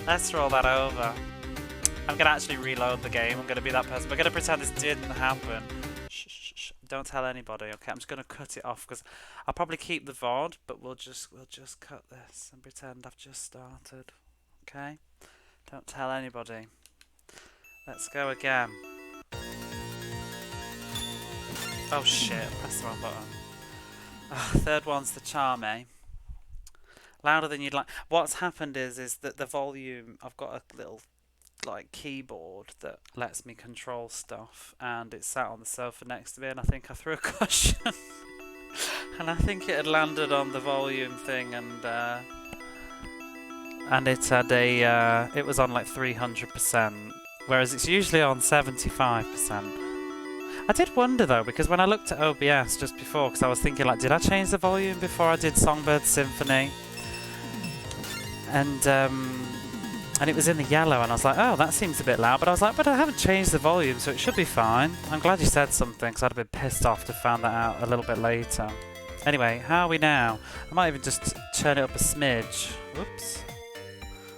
Let's roll that over. I'm gonna actually reload the game. I'm gonna be that person. We're gonna pretend this didn't happen. Shh, shh, shh. Don't tell anybody, okay? I'm just gonna cut it off because I'll probably keep the VOD, but we'll just cut this and pretend I've just started. Okay? Don't tell anybody. Let's go again. Oh shit, press the wrong button. Oh, third one's the charm, eh? Louder than you'd like. What's happened is that the volume, I've got a little like keyboard that lets me control stuff, and it's sat on the sofa next to me, and I think I threw a cushion and I think it had landed on the volume thing, and it had it was on like 300%, whereas it's usually on 75%. I did wonder though, because when I looked at OBS just before, because I was thinking like, did I change the volume before I did Songbird Symphony? And it was in the yellow, and I was like, oh, that seems a bit loud. But I was like, but I haven't changed the volume, so it should be fine. I'm glad you said something, because I'd have been pissed off to find that out a little bit later. Anyway, how are we now? I might even just turn it up a smidge. Whoops.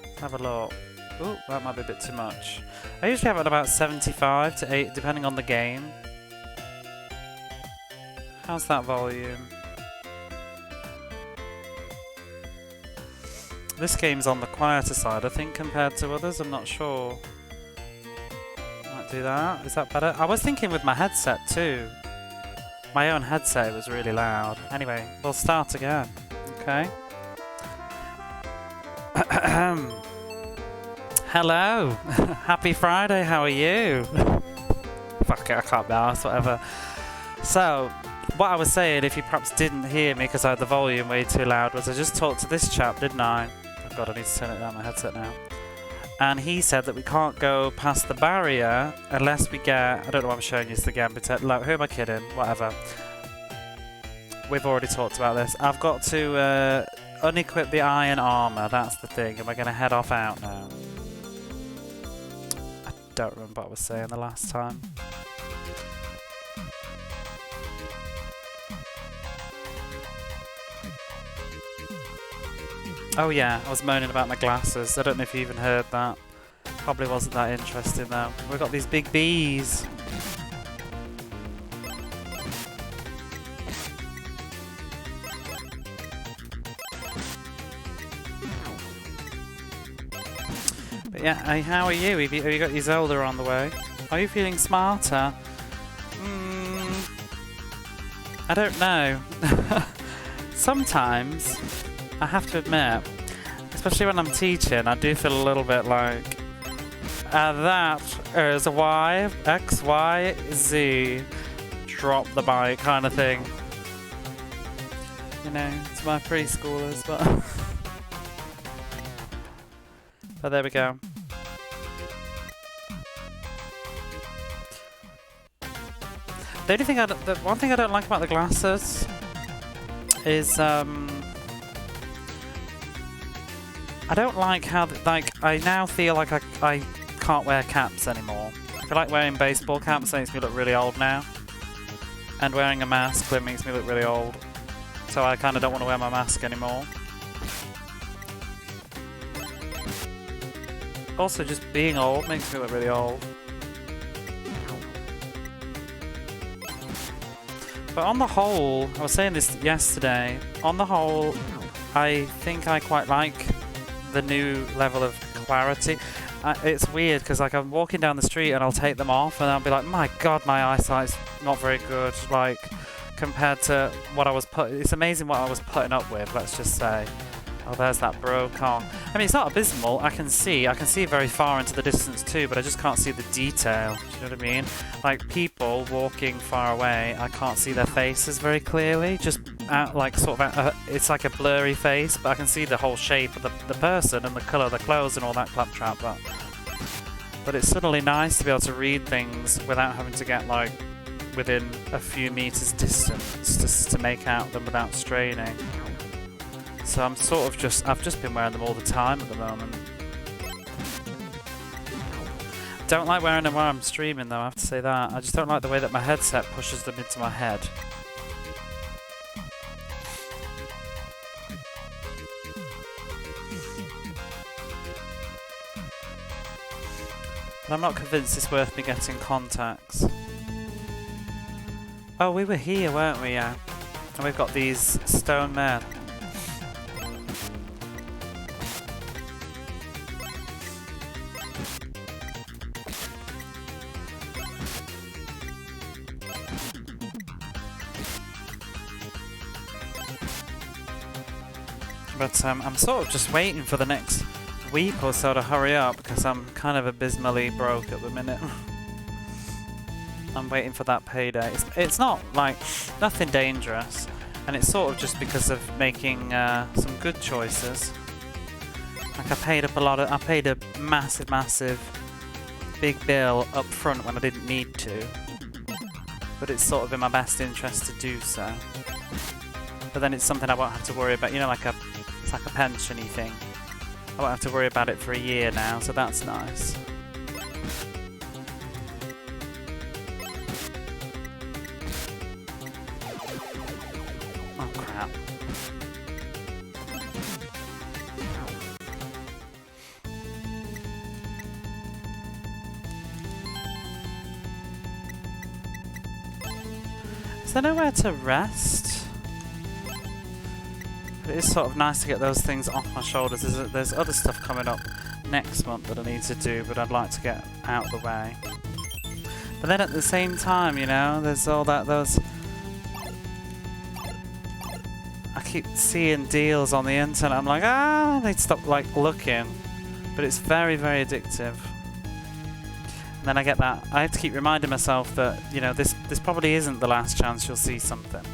Let's have a look. Ooh, that might be a bit too much. I usually have it at about 75 to 8, depending on the game. How's that volume? This game's on the quieter side, I think, compared to others. I'm not sure. Might do that. Is that better? I was thinking with my headset too. My own headset was really loud. Anyway, we'll start again. Okay. Hello. Happy Friday. How are you? Fuck it, I can't be arsed, whatever. So, what I was saying, if you perhaps didn't hear me because I had the volume way too loud, was I just talked to this chap, didn't I? Oh God, I need to turn it down my headset now. And he said that we can't go past the barrier unless we get... I don't know why I'm showing you this again, but who am I kidding? Whatever. We've already talked about this. I've got to unequip the iron armour, that's the thing, and we're going to head off out now. I don't remember what I was saying the last time. Oh yeah, I was moaning about my glasses. I don't know if you even heard that. Probably wasn't that interesting though. We've got these big bees. But yeah, hey, how are you? Have you got your Zelda on the way? Are you feeling smarter? I don't know. Sometimes, I have to admit, especially when I'm teaching, I do feel a little bit like that is Y, X, Y, Z, drop the bike kind of thing. You know, it's my preschoolers, but but there we go. The only thing the one thing I don't like about the glasses is I don't like how, I now feel like I can't wear caps anymore. I feel like wearing baseball caps makes me look really old now. And wearing a mask makes me look really old. So I kind of don't want to wear my mask anymore. Also, just being old makes me look really old. But on the whole, I was saying this yesterday, on the whole, I think I quite like the new level of clarity. It's weird because like I'm walking down the street and I'll take them off and I'll be like, my God, my eyesight's not very good. Like compared to what I was it's amazing what I was putting up with. Let's just say. Oh, there's that Brocon. I mean, it's not abysmal. I can see very far into the distance too, but I just can't see the detail. Do you know what I mean? Like people walking far away, I can't see their faces very clearly. Just like sort of, it's like a blurry face, but I can see the whole shape of the person and the colour of the clothes and all that claptrap. But it's suddenly nice to be able to read things without having to get like within a few meters distance just to make out them without straining. So I'm sort of I've just been wearing them all the time at the moment. Don't like wearing them while I'm streaming though, I have to say that. I just don't like the way that my headset pushes them into my head. But I'm not convinced it's worth me getting contacts. Oh, we were here, weren't we? Yeah. And we've got these stone men. But I'm sort of just waiting for the next week or so to hurry up because I'm kind of abysmally broke at the minute. I'm waiting for that payday. It's not like nothing dangerous, and it's sort of just because of making some good choices. Like I paid a massive big bill up front when I didn't need to, but it's sort of in my best interest to do so. But then it's something I won't have to worry about. You know, it's like a pension-y thing. I won't have to worry about it for a year now, so that's nice. Oh crap. Is there nowhere to rest? It is sort of nice to get those things off my shoulders. There's other stuff coming up next month that I need to do, but I'd like to get out of the way. But then at the same time, you know, there's all those... I keep seeing deals on the internet. I'm like, I need to stop looking. But it's very, very addictive. And then I get that. I have to keep reminding myself that, you know, this probably isn't the last chance you'll see something.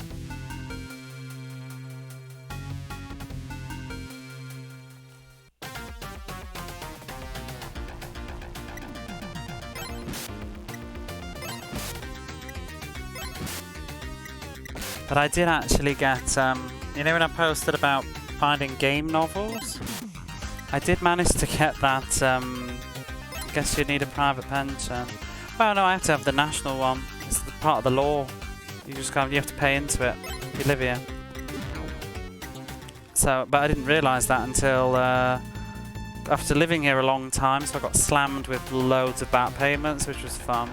But I did actually get, you know when I posted about finding game novels? I did manage to get that, I guess you need a private pension. Well, no, I have to have the national one. It's part of the law. You have to pay into it if you live here. So, but I didn't realise that until after living here a long time, so I got slammed with loads of back payments, which was fun.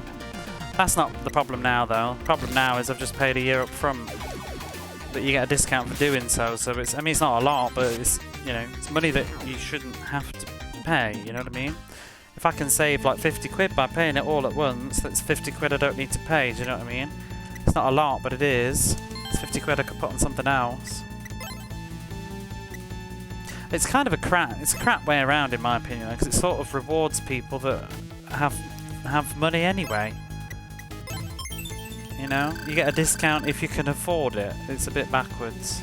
That's not the problem now, though. The problem now is I've just paid a year up front. But you get a discount for doing so. So it's, I mean, it's not a lot, but it's, you know, it's money that you shouldn't have to pay. You know what I mean? If I can save like 50 quid by paying it all at once, that's 50 quid I don't need to pay. Do you know what I mean? It's not a lot, but it is. It's 50 quid I could put on something else. It's kind of a crap way around, in my opinion, because it sort of rewards people that have money anyway. You know, you get a discount if you can afford it. It's a bit backwards.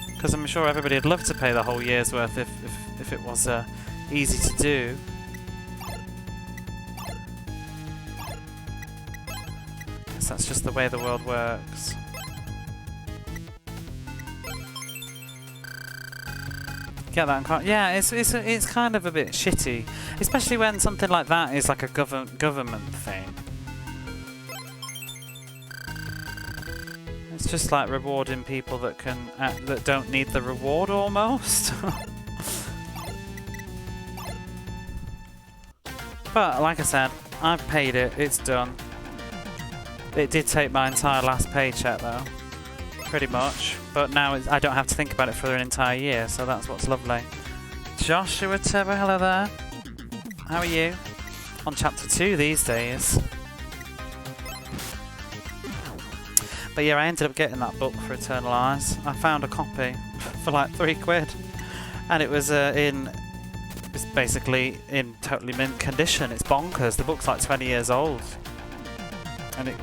Because I'm sure everybody would love to pay the whole year's worth if it was easy to do. Guess that's just the way the world works. Get that? Yeah, it's kind of a bit shitty, especially when something like that is like a government thing. It's just like rewarding people that that don't need the reward almost. But like I said, I've paid it. It's done. It did take my entire last paycheck though, pretty much. But now I don't have to think about it for an entire year, so that's what's lovely. Joshua Turbo, hello there. How are you? On chapter 2 these days. But yeah, I ended up getting that book for Eternal Eyes. I found a copy for like 3 quid. And it was it's basically in totally mint condition. It's bonkers. The book's like 20 years old. And the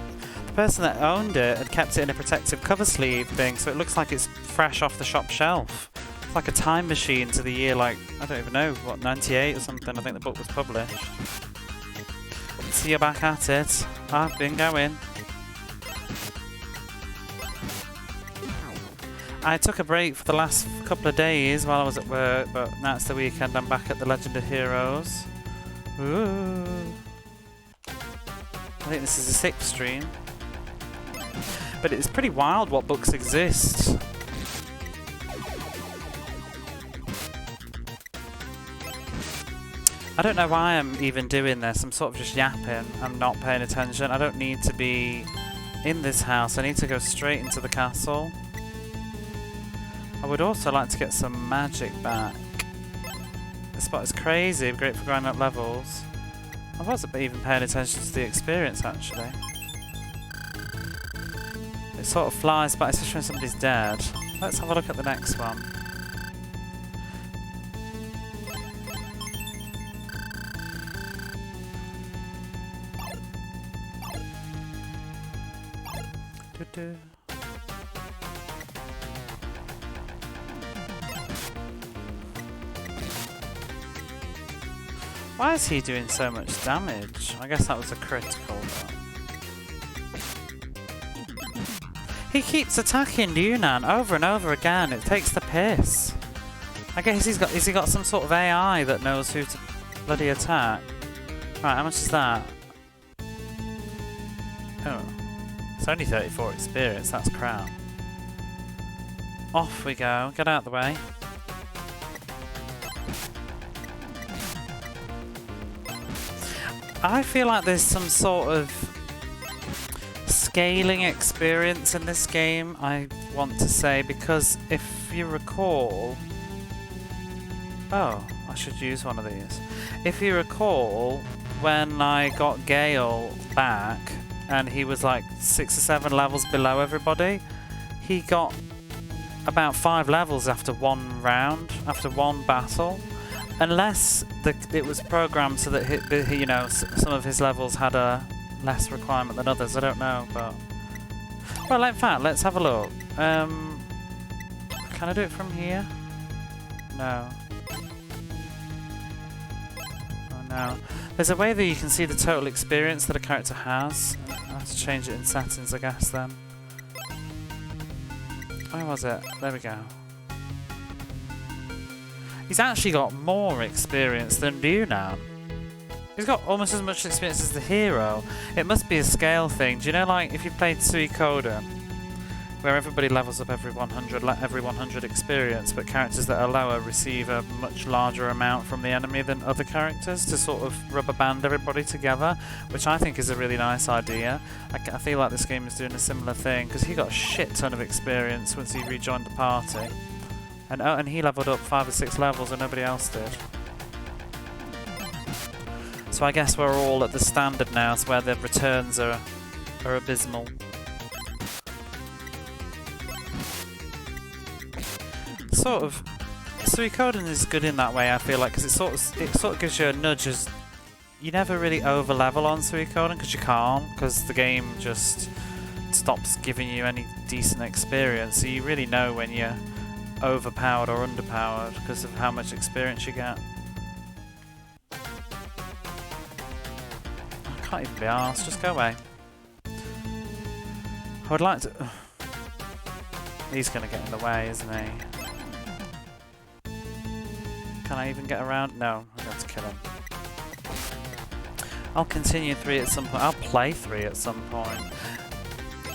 person that owned it had kept it in a protective cover sleeve thing, so it looks like it's fresh off the shop shelf. It's like a time machine to the year, like, I don't even know, what, 98 or something, I think the book was published. So you're back at it. I've been going. I took a break for the last couple of days while I was at work, but now it's the weekend, I'm back at the Legend of Heroes. Ooh. I think this is the 6th stream. But it's pretty wild what books exist. I don't know why I'm even doing this. I'm sort of just yapping. I'm not paying attention. I don't need to be in this house. I need to go straight into the castle. I would also like to get some magic back. This spot is crazy. Great for grinding up levels. I wasn't even paying attention to the experience, actually. It sort of flies by, especially when somebody's dead. Let's have a look at the next one. Doo-doo. Why is he doing so much damage? I guess that was a critical though. He keeps attacking Yunnan over and over again. It takes the piss. I guess has he got some sort of AI that knows who to bloody attack? Right, how much is that? Oh. It's only 34 experience, that's crap. Off we go, get out of the way. I feel like there's some sort of scaling experience in this game, I want to say, because if you recall... Oh, I should use one of these. If you recall, when I got Gale back, and he was like 6 or 7 levels below everybody, he got about 5 levels after one round, after one battle. Unless it was programmed so that you know, some of his levels had a less requirement than others. I don't know, but well, in fact, let's have a look. Can I do it from here? No. Oh no. There's a way that you can see the total experience that a character has. I have to change it in settings, I guess. Then. Where was it? There we go. He's actually got more experience than Yunnan. He's got almost as much experience as the hero. It must be a scale thing. Do you know, like, if you played Suikoden, where everybody levels up every 100 experience, but characters that are lower receive a much larger amount from the enemy than other characters to sort of rubber band everybody together, which I think is a really nice idea. I feel like this game is doing a similar thing, because he got a shit ton of experience once he rejoined the party. And he leveled up 5 or 6 levels and nobody else did. So I guess we're all at the standard now, so where the returns are abysmal. Sort of, Suikoden is good in that way, I feel like, because it sort of gives you a nudge as you never really over level on Suikoden because you can't, because the game just stops giving you any decent experience. So you really know when you're overpowered or underpowered because of how much experience you get. I can't even be arsed, just go away. I would like to... He's going to get in the way, isn't he? Can I even get around? No, I'm going to kill him. I'll continue 3 at some point. I'll play 3 at some point.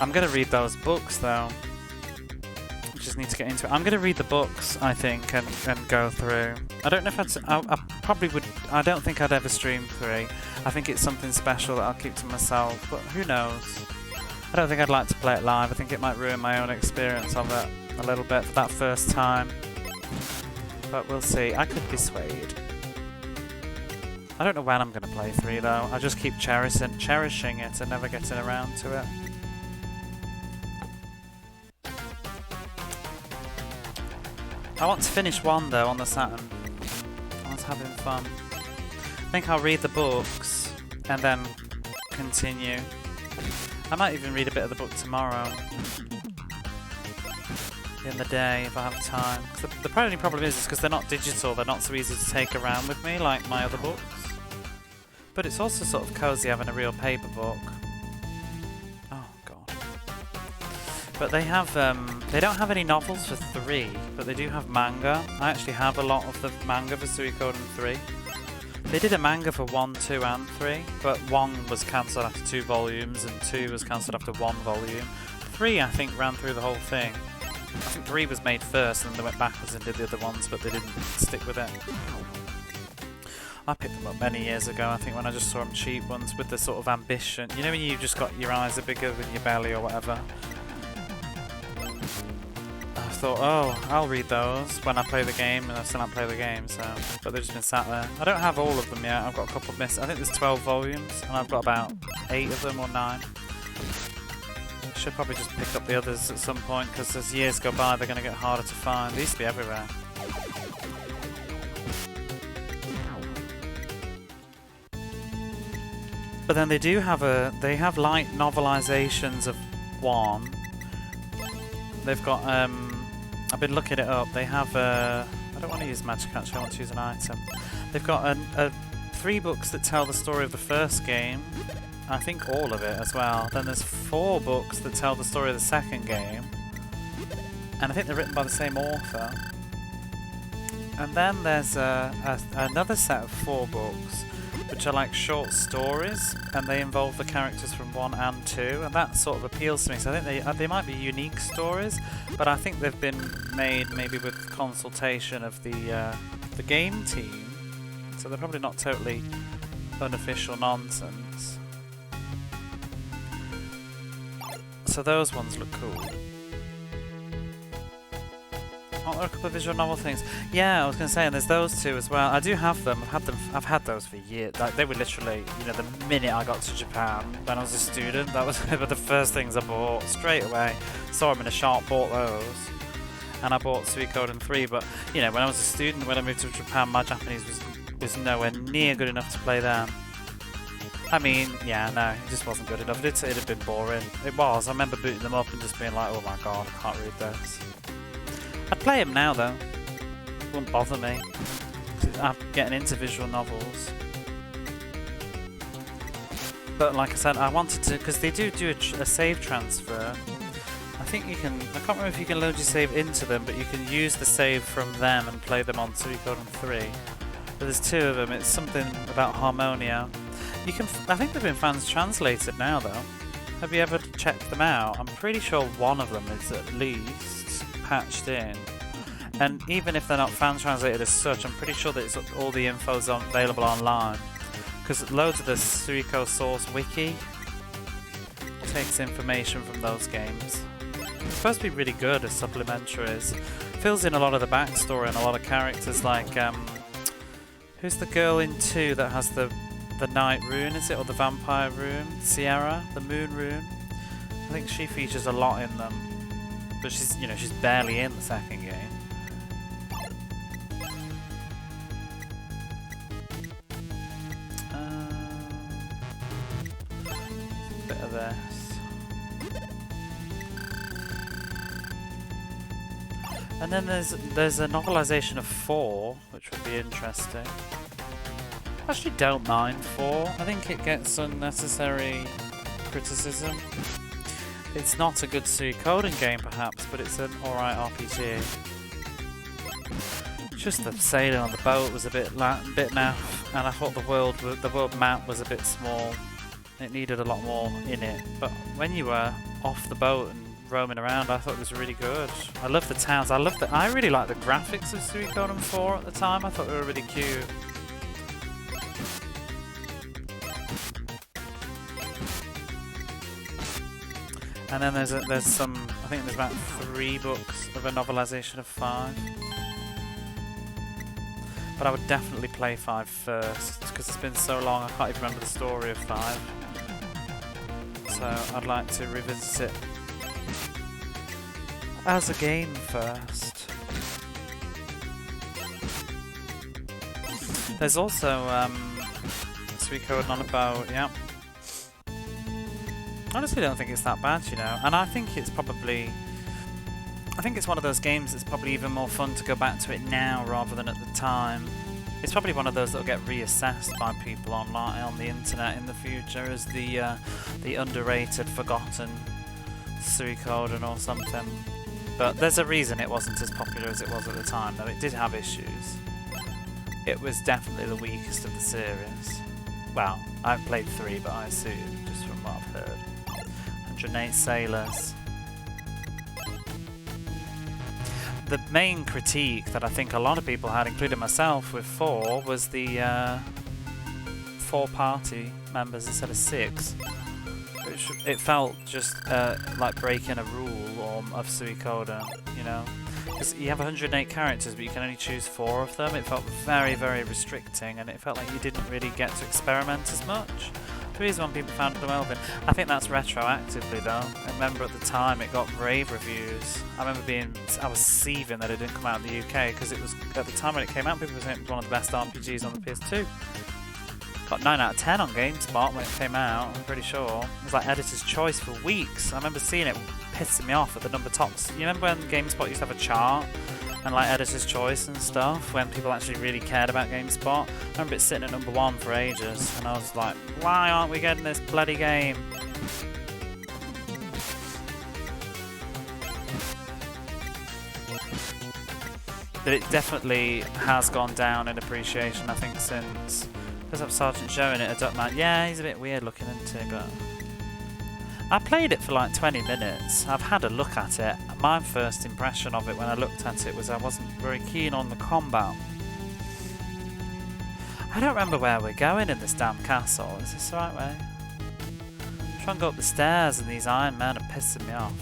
I'm going to read those books though. Just need to get into it. I'm going to read the books, I think, and go through. I don't know if I probably would. I don't think I'd ever stream 3. I think it's something special that I'll keep to myself, but who knows? I don't think I'd like to play it live. I think it might ruin my own experience of it a little bit for that first time. But we'll see. I could be swayed. I don't know when I'm going to play 3 though. I just keep cherishing it and never getting around to it. I want to finish 1 though on the Saturn. I was having fun. I think I'll read the books and then continue. I might even read a bit of the book tomorrow. In the day, if I have time. The only problem is because they're not digital, they're not so easy to take around with me like my other books. But it's also sort of cozy having a real paper book. Oh god. But they have, they don't have any novels for 3, but they do have manga. I actually have a lot of the manga for Suikoden 3. They did a manga for 1, 2 and 3, but 1 was cancelled after 2 volumes and 2 was cancelled after 1 volume. 3 I think ran through the whole thing. I think 3 was made first and then they went backwards and did the other ones, but they didn't stick with it. I picked them up many years ago, I think, when I just saw them cheap ones with the sort of ambition. You know when you just got your eyes are bigger than your belly or whatever? I thought, oh, I'll read those when I play the game, and I still haven't played the game, so... But they've just been sat there. I don't have all of them yet, I've got a couple missing. I think there's 12 volumes, and I've got about 8 of them, or 9. I should probably just pick up the others at some point, because as years go by, they're going to get harder to find. They used to be everywhere. But then they do have they have light novelizations of one. They've got, I've been looking it up, they have I don't want to use magic actually, I want to use an item. They've got 3 books that tell the story of the first game, I think all of it as well. Then there's 4 books that tell the story of the second game, and I think they're written by the same author. And then there's another set of 4 books which are like short stories, and they involve the characters from 1 and 2, and that sort of appeals to me. So I think they might be unique stories, but I think they've been made maybe with consultation of the game team, so they're probably not totally unofficial nonsense. So those ones look cool. Aren't there a couple of visual novel things? Yeah, I was going to say, and there's those 2 as well. I do have them. I've had those for years. Like, they were literally, you know, the minute I got to Japan when I was a student, that was one of the first things I bought straight away. Saw them in a shop, bought those, and I bought Suikoden 3. But you know, when I was a student, when I moved to Japan, my Japanese was nowhere near good enough to play them. I mean, yeah, no, it just wasn't good enough. It had been boring. It was. I remember booting them up and just being like, oh my god, I can't read this. I'd play them now though. It wouldn't bother me. I'm getting into visual novels. But like I said, I wanted to, because they do a save transfer. I think you can, I can't remember if you can load your save into them, but you can use the save from them and play them on Suikoden 3. But there's 2 of them. It's something about Harmonia. You can, I think they've been fans translated now though. Have you ever checked them out? I'm pretty sure one of them is at least patched in, and even if they're not fan translated as such, I'm pretty sure that it's all the info's available online, because loads of the Suiko source wiki takes information from those games. It's supposed to be really good as supplementaries. Fills in a lot of the backstory and a lot of characters, like who's the girl in 2 that has the night rune, is it, or the vampire rune? Sierra, the moon rune. I think she features a lot in them. But she's, you know, she's barely in the second game. Bit of this. And then there's a novelization of 4, which would be interesting. I actually don't mind 4. I think it gets unnecessary criticism. It's not a good Suikoden game, perhaps, but it's an alright RPG. Just the sailing on the boat was a bit naff, and I thought the world map was a bit small. It needed a lot more in it. But when you were off the boat and roaming around, I thought it was really good. I love the towns. I really liked the graphics of Suikoden 4 at the time. I thought they were really cute. And then there's some, I think there's about 3 books of a novelization of 5. But I would definitely play 5 first, because it's been so long I can't even remember the story of 5. So I'd like to revisit it as a game first. There's also Suikoden on a boat, yeah. I honestly don't think it's that bad, you know, and I think it's probably... I think it's one of those games that's probably even more fun to go back to it now rather than at the time. It's probably one of those that will get reassessed by people online on the internet in the future as the underrated, forgotten Suikoden or something. But there's a reason it wasn't as popular as it was at the time, though it did have issues. It was definitely the weakest of the series. Well, I've played 3, but I assume, just from what I've heard. 108 sailors. the main critique that I think a lot of people had, including myself, with 4 was the 4 party members instead of 6. It felt just like breaking a rule of Suikoden, you know? Because you have 108 characters, but you can only choose 4 of them. It felt very, very restricting, and it felt like you didn't really get to experiment as much. The reason why people found it irrelevant. I think that's retroactively though. I remember at the time it got rave reviews. I was seething that it didn't come out in the UK, because it was, at the time when it came out, people were saying it was one of the best RPGs on the PS2. Got 9 out of 10 on GameSpot when it came out, I'm pretty sure. It was like editor's choice for weeks. I remember seeing it pissing me off at the number tops. You remember when GameSpot used to have a chart and like editor's choice and stuff, when people actually really cared about GameSpot? I remember it sitting at number 1 for ages, and I was like, why aren't we getting this bloody game? But it definitely has gone down in appreciation, I think, since... Because of Sergeant Joe in it, a Duckman. Yeah, he's a bit weird looking, isn't he? But I played it for like 20 minutes. I've had a look at it. My first impression of it when I looked at it was I wasn't very keen on the combat. I don't remember where we're going in this damn castle. Is this the right way? I'm trying to go up the stairs and these Iron Men are pissing me off.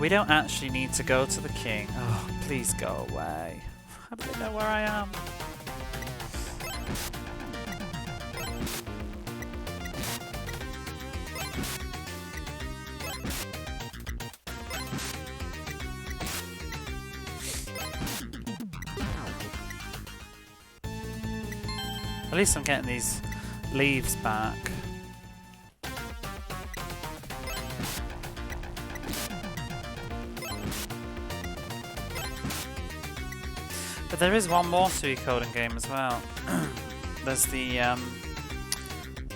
We don't actually need to go to the king. Oh, please go away. How do they know where I am? At least I'm getting these leaves back. But there is one more Suikoden game as well. There's the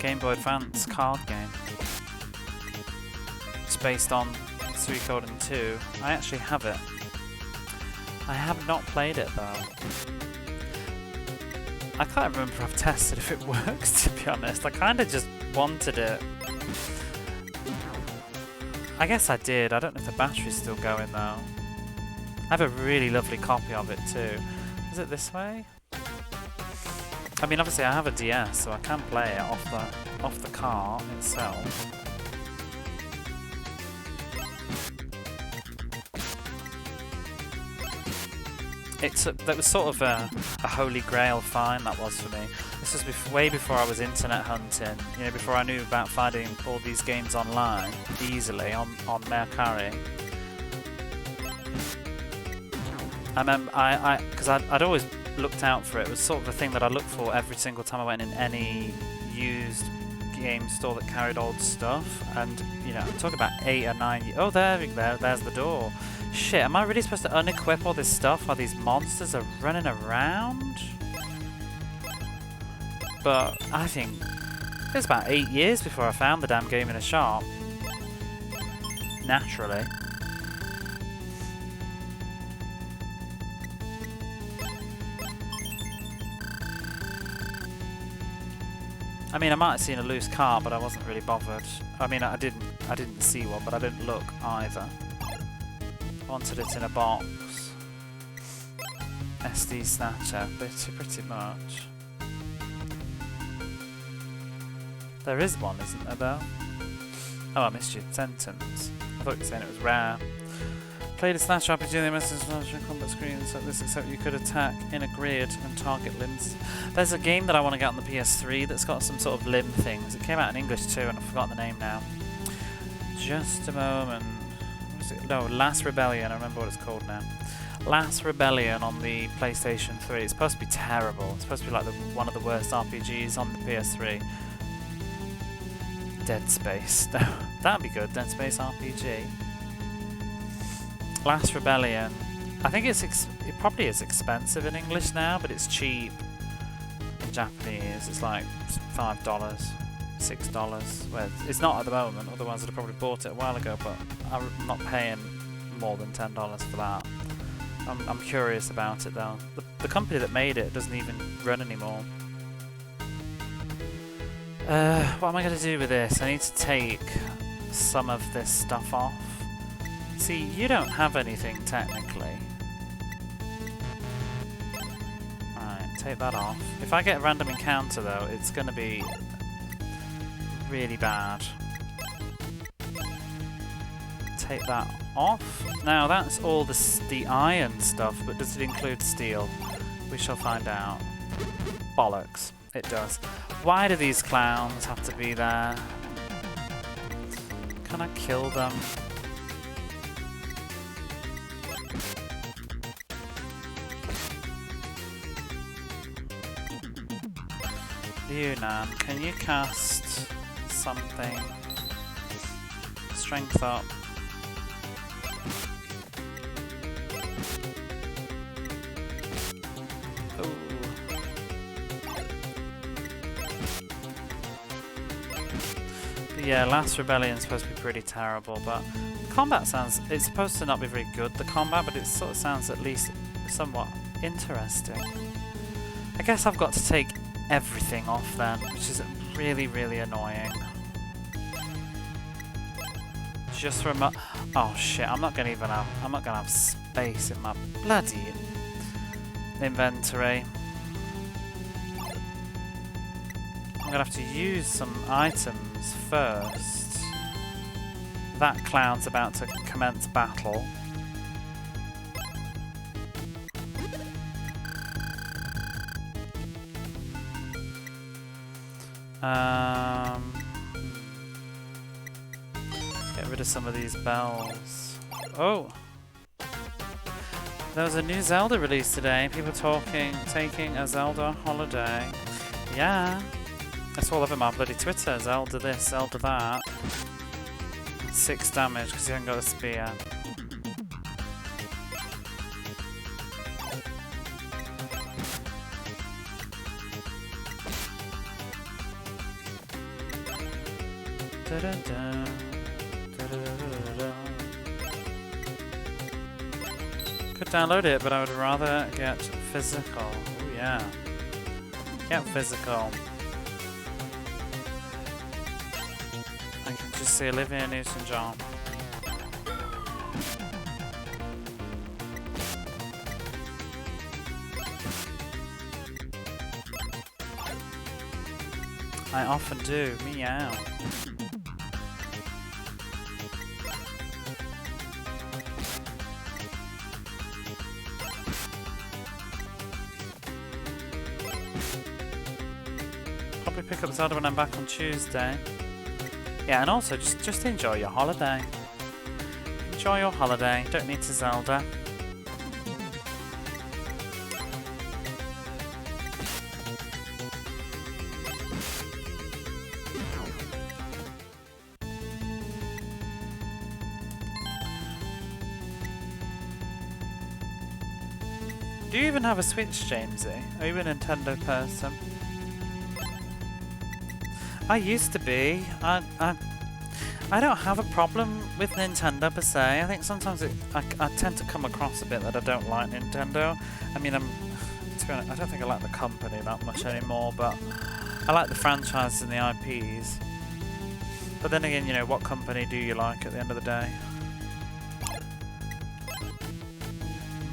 Game Boy Advance card game. It's based on Suikoden 2. I actually have it. I have not played it though. I can't remember if I've tested if it works, to be honest. I kind of just wanted it. I guess I did. I don't know if the battery's still going though. I have a really lovely copy of it too. Is it this way? I mean, obviously I have a DS, so I can play it off the cart itself. That was sort of a holy grail find, that was for me. This was way before I was internet hunting, you know, before I knew about finding all these games online easily on Mercari. I remember, because I'd always looked out for it. It was sort of a thing that I looked for every single time I went in any used game store that carried old stuff. And, you know, I'm talking about 8 or 9 years. Oh, there's the door. Shit, am I really supposed to unequip all this stuff while these monsters are running around? But I think it was about 8 years before I found the damn game in a shop. Naturally. I mean, I might have seen a loose cart, but I wasn't really bothered. I mean, I didn't see one, but I didn't look either. I wanted it in a box. SD Snatcher, pretty much. There is one, isn't there, though? Oh, I missed your sentence. I thought you were saying it was rare. Played a Snatch RPG in the message combat screens like this, except you could attack in a grid and target limbs. There's a game that I want to get on the PS3 that's got some sort of limb things. It came out in English too, and I've forgotten the name now. Just a moment. No, Last Rebellion, I remember what it's called now. Last Rebellion on the PlayStation 3. It's supposed to be terrible. It's supposed to be like one of the worst RPGs on the PS3. Dead Space. That'd be good, Dead Space RPG. Last Rebellion. I think it probably is expensive in English now, but it's cheap in Japanese. It's like $5, $6. Well, it's not at the moment, otherwise I'd have probably bought it a while ago, but I'm not paying more than $10 for that. I'm curious about it though. The company that made it doesn't even run anymore. What am I going to do with this? I need to take some of this stuff off. See, you don't have anything technically. Alright, take that off. If I get a random encounter though, it's gonna be really bad. Take that off. Now that's all the iron stuff, but does it include steel? We shall find out. Bollocks. It does. Why do these clowns have to be there? Can I kill them? You, Nan, can you cast something? Strength up. Yeah, Last Rebellion's supposed to be pretty terrible, but combat sounds... It's supposed to not be very good, the combat, but it sort of sounds at least somewhat interesting. I guess I've got to take everything off then, which is really, really annoying. Just for a oh shit, I'm not gonna have space in my bloody inventory. I'm gonna have to use some items first. That clown's about to commence battle. Get rid of some of these bells. Oh! There was a new Zelda release today. People taking a Zelda holiday. Yeah. That's all over my bloody Twitter. Zelda this, Zelda that. 6 damage because he hasn't got a spear. Could download it, but I would rather get physical. Oh yeah. Get physical. I can just see Olivia Newton-John. I often do. Meow. Probably pick up Zelda when I'm back on Tuesday. Yeah, and also just enjoy your holiday. Enjoy your holiday. Don't need to Zelda. Do you even have a Switch, Jamesy? Are you a Nintendo person? I used to be. I don't have a problem with Nintendo per se. I think sometimes I tend to come across a bit that I don't like Nintendo. I mean, to be honest, I don't think I like the company that much anymore, but I like the franchises and the IPs. But then again, you know, what company do you like at the end of the day?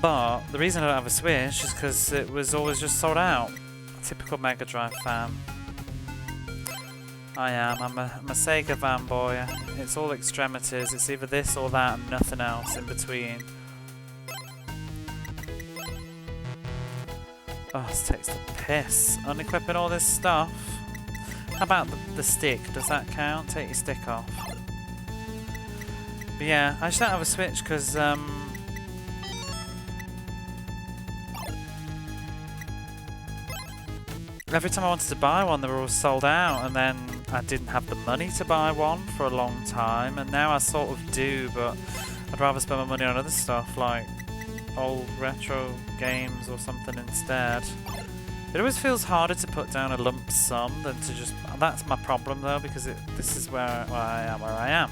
But the reason I don't have a Switch is because it was always just sold out. Typical Mega Drive fan. I am. I'm a Sega fanboy. It's all extremities. It's either this or that and nothing else in between. Oh, this takes the piss. Unequipping all this stuff. How about the stick? Does that count? Take your stick off. But yeah, I just don't have a Switch because every time I wanted to buy one, they were all sold out, and then I didn't have the money to buy one for a long time, and now I sort of do, but I'd rather spend my money on other stuff, like old retro games or something instead. It always feels harder to put down a lump sum than to just... That's my problem, though, because this is where I am.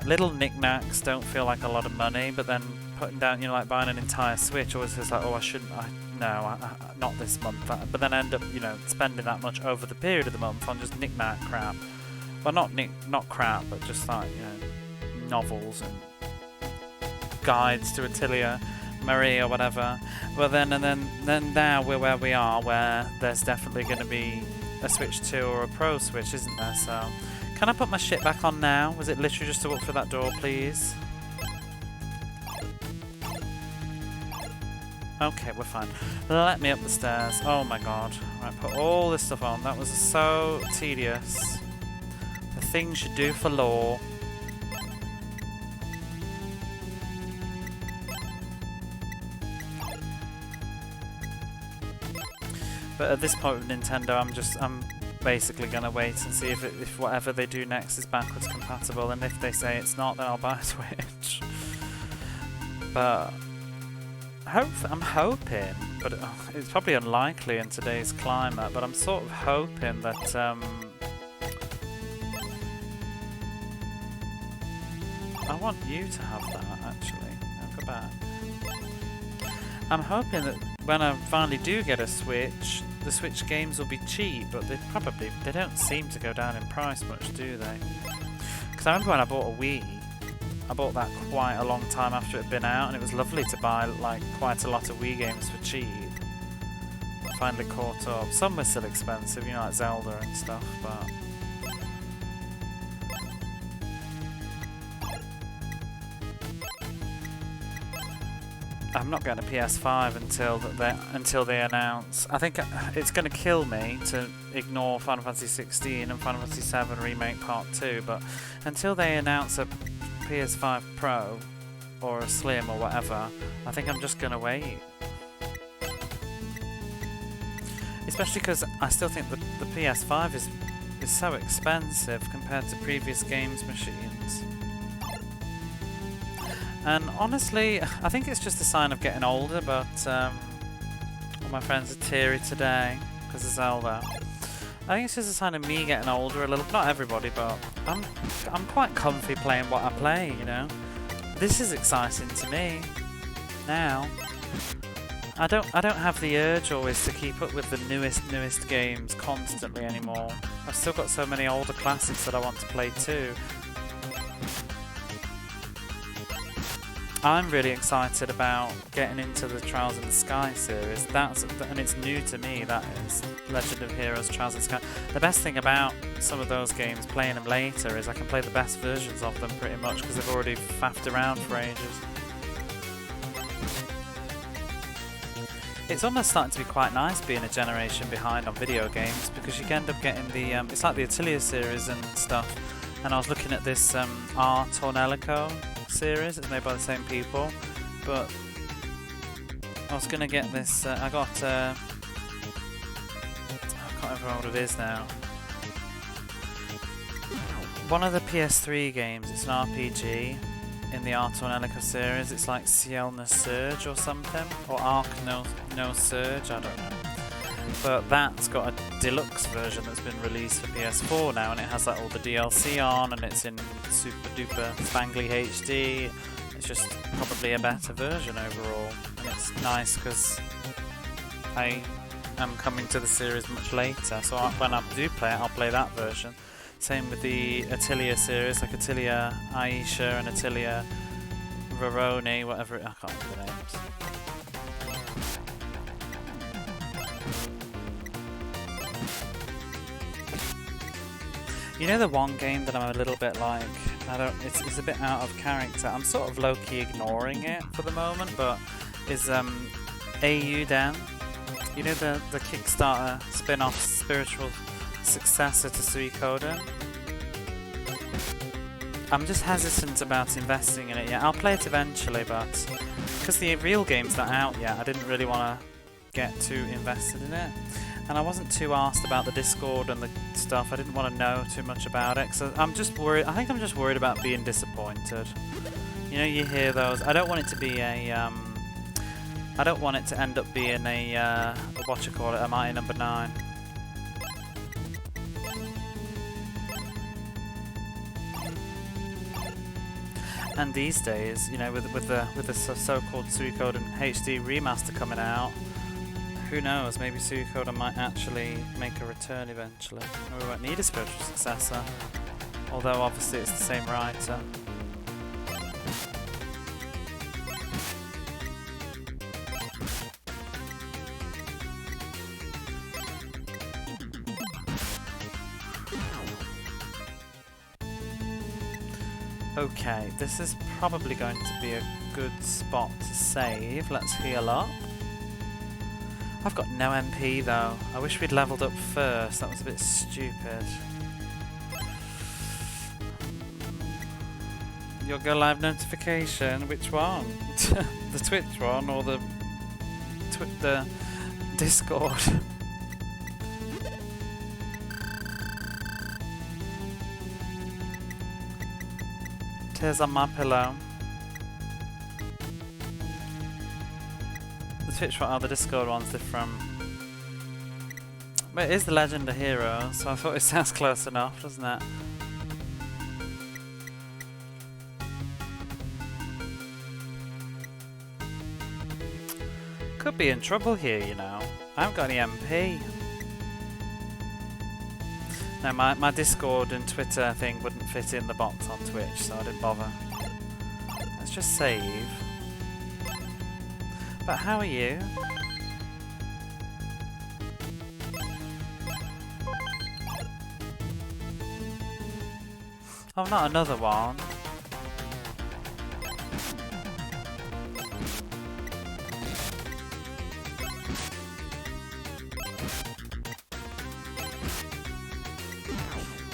Little knickknacks don't feel like a lot of money, but then putting down, you know, like buying an entire Switch always feels like, oh, I shouldn't... No, not this month. But then I end up, you know, spending that much over the period of the month on just knick-knack crap. Well, not crap, but just like, you know, novels and guides to Atelier Marie or whatever. But then now we're where we are, where there's definitely going to be a Switch 2 or a Pro Switch, isn't there? So, can I put my shit back on now? Was it literally just to walk through that door, please? Okay, we're fine. Let me up the stairs. Oh my god. Right, put all this stuff on. That was so tedious. The things you do for lore. But at this point with Nintendo, I'm basically gonna wait and see if whatever they do next is backwards compatible, and if they say it's not, then I'll buy a Switch. But I'm hoping, but it's probably unlikely in today's climate, but I'm sort of hoping that I want you to have that, actually. I'll go back. I'm hoping that when I finally do get a Switch, the Switch games will be cheap, but they don't seem to go down in price much, do they? Because I remember when I bought a Wii, I bought that quite a long time after it had been out, and it was lovely to buy like quite a lot of Wii games for cheap. I finally caught up. Some were still expensive, you know, like Zelda and stuff, but I'm not getting a PS5 until they announce. I think it's going to kill me to ignore Final Fantasy 16 and Final Fantasy 7 Remake Part 2, but until they announce a PS5 Pro or a Slim or whatever, I think I'm just going to wait. Especially because I still think the PS5 is so expensive compared to previous games machines. And honestly, I think it's just a sign of getting older, but all my friends are teary today because of Zelda. I think it's just a sign of me getting older a little. Not everybody, but I'm quite comfy playing what I play, you know. This is exciting to me now. I don't have the urge always to keep up with the newest games constantly anymore. I've still got so many older classics that I want to play too. I'm really excited about getting into the Trials in the Sky series. And it's new to me, that is. Legend of Heroes, Trials in the Sky. The best thing about some of those games, playing them later, is I can play the best versions of them pretty much because they've already faffed around for ages. It's almost starting to be quite nice being a generation behind on video games because you can end up getting the... it's like the Atelier series and stuff. And I was looking at this R Tornelico series. It's made by the same people, but I was gonna get this. I got. I can't remember what it is now. One of the PS3 games. It's an RPG in the Art Tornelico series. It's like Ciel No Surge or something, or Arc No Surge. I don't know. But that's got a deluxe version that's been released for PS4 now, and it has like all the DLC on, and it's in super duper spangly HD. It's just probably a better version overall, and it's nice because I am coming to the series much later, so when I do play it, I'll play that version. Same with the Atelier series, like Atelier Aisha and Atelier Veroni, whatever I can't remember the names. You know the one game that I'm a little bit like, it's a bit out of character. I'm sort of low-key ignoring it for the moment, but is AU Dan. You know the Kickstarter spin-off spiritual successor to Suikoden? I'm just hesitant about investing in it yet. I'll play it eventually, but because the real game's not out yet, I didn't really want to get too invested in it. And I wasn't too arsed about the Discord and the stuff. I didn't want to know too much about it. So I'm just worried. I think I'm just worried about being disappointed. You know, you hear those. I don't want it to be a. I don't want it to end up being a what you call it, a Mighty Number 9. And these days, you know, with the so-called Suikoden HD remaster coming out. Who knows, maybe Suikoden might actually make a return eventually. We won't need a spiritual successor, although obviously it's the same writer. Okay, this is probably going to be a good spot to save. Let's heal up. I've got no MP though. I wish we'd leveled up first. That was a bit stupid. Your go live notification. Which one? The Twitch one or the Discord? Tears on my pillow. The Twitch one, oh, the Discord one's different. But it is the Legend of Hero, so I thought it sounds close enough, doesn't it? Could be in trouble here, you know. I haven't got any MP. No, my Discord and Twitter thing wouldn't fit in the box on Twitch, so I didn't bother. Let's just save. But how are you? Oh, not another one.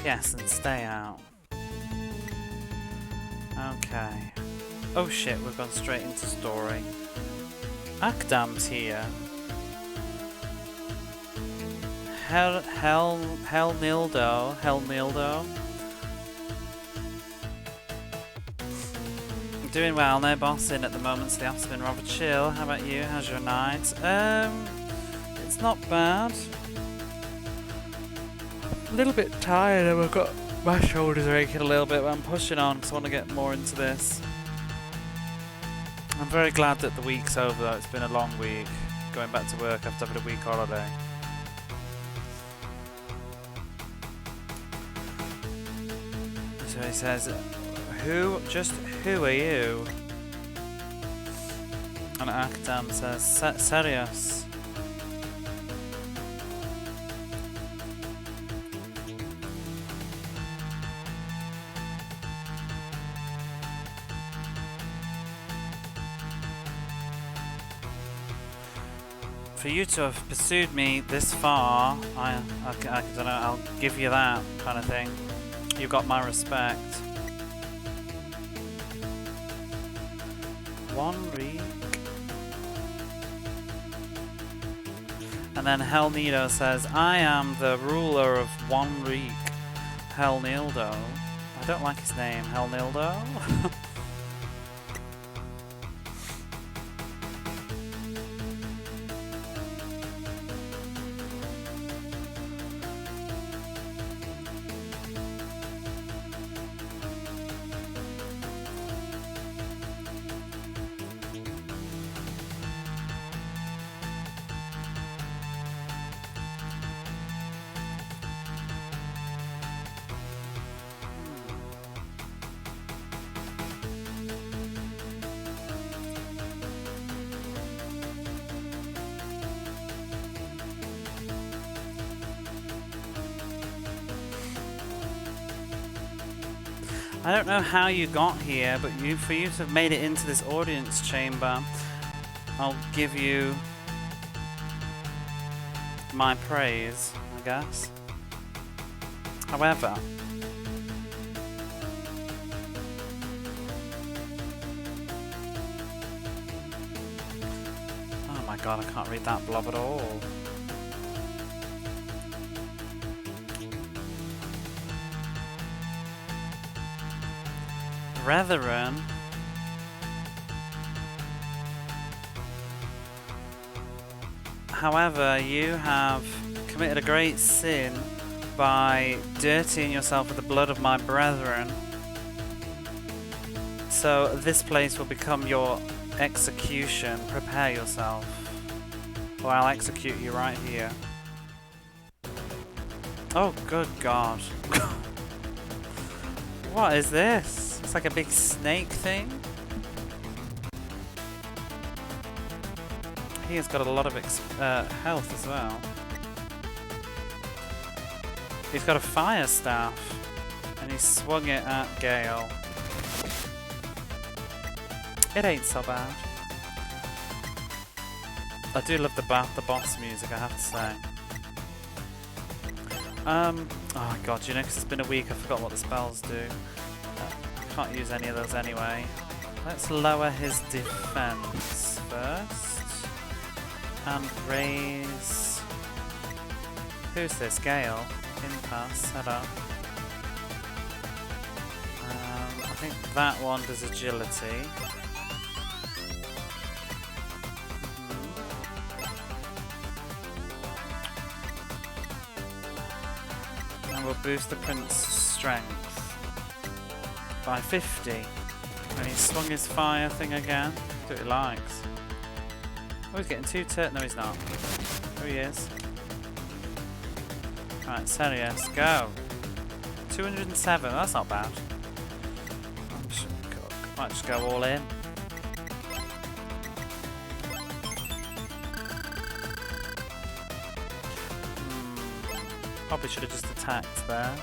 Yes, and stay out. Okay. Oh shit, we've gone straight into story. Akdam's here. Hell Nildo. I'm doing well, no bossing at the moment, so the app's been rather chill. How about you? How's your night? It's not bad. A little bit tired and I've got my shoulders are aching a little bit, but I'm pushing on because I want to get more into this. I'm very glad that the week's over though. It's been a long week. Going back to work after having a week holiday. So he says, who are you? And Akdam says, serious. For you to have pursued me this far, I don't know, I'll give you that kind of thing. You've got my respect. 1 week. And then Hell Nido says, I am the ruler of 1 week. Hell Nildo. I don't like his name, Hell Nildo. I don't know how you got here, but for you to have made it into this audience chamber, I'll give you my praise, I guess. However, oh my god, I can't read that blob at all. Brethren. However, you have committed a great sin by dirtying yourself with the blood of my brethren. So this place will become your execution. Prepare yourself, or I'll execute you right here. Oh, good God. What is this? It's like a big snake thing. He has got a lot of health as well. He's got a fire staff, and he swung it at Gale. It ain't so bad. I do love the boss music, I have to say. Oh god, you know, because it's been a week, I forgot what the spells do. I can't use any of those anyway. Let's lower his defense first. And raise... Who's this? Gale? Impasse, hello. I think that one does agility. And we'll boost the prince's strength by 50. And he swung his fire thing again. Do what he likes. Oh, he's getting 2 turns. No, he's not. Oh, he is. Right, Serious, go. 207, that's not bad. Might just go all in. Probably should have just attacked there.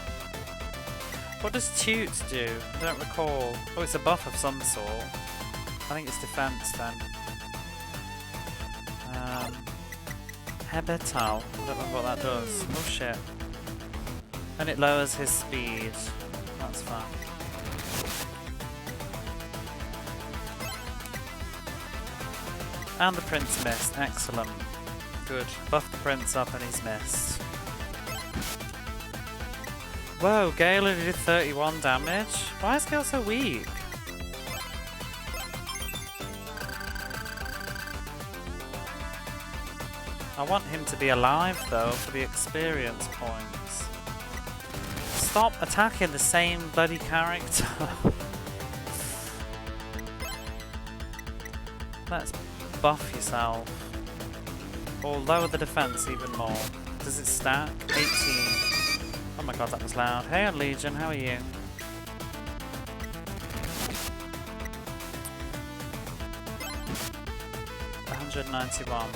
What does Toot do? I don't recall. Oh, it's a buff of some sort. I think it's defense then. Hebetal. I don't remember what that does. Oh shit. And it lowers his speed. That's fun. And the prince missed. Excellent. Good. Buff the prince up and he's missed. Whoa, Gale only did 31 damage? Why is Gale so weak? I want him to be alive though for the experience points. Stop attacking the same bloody character. Let's buff yourself. Or lower the defense even more. Does it stack? 18. Oh my god, that was loud. Hey on Legion, how are you? $191.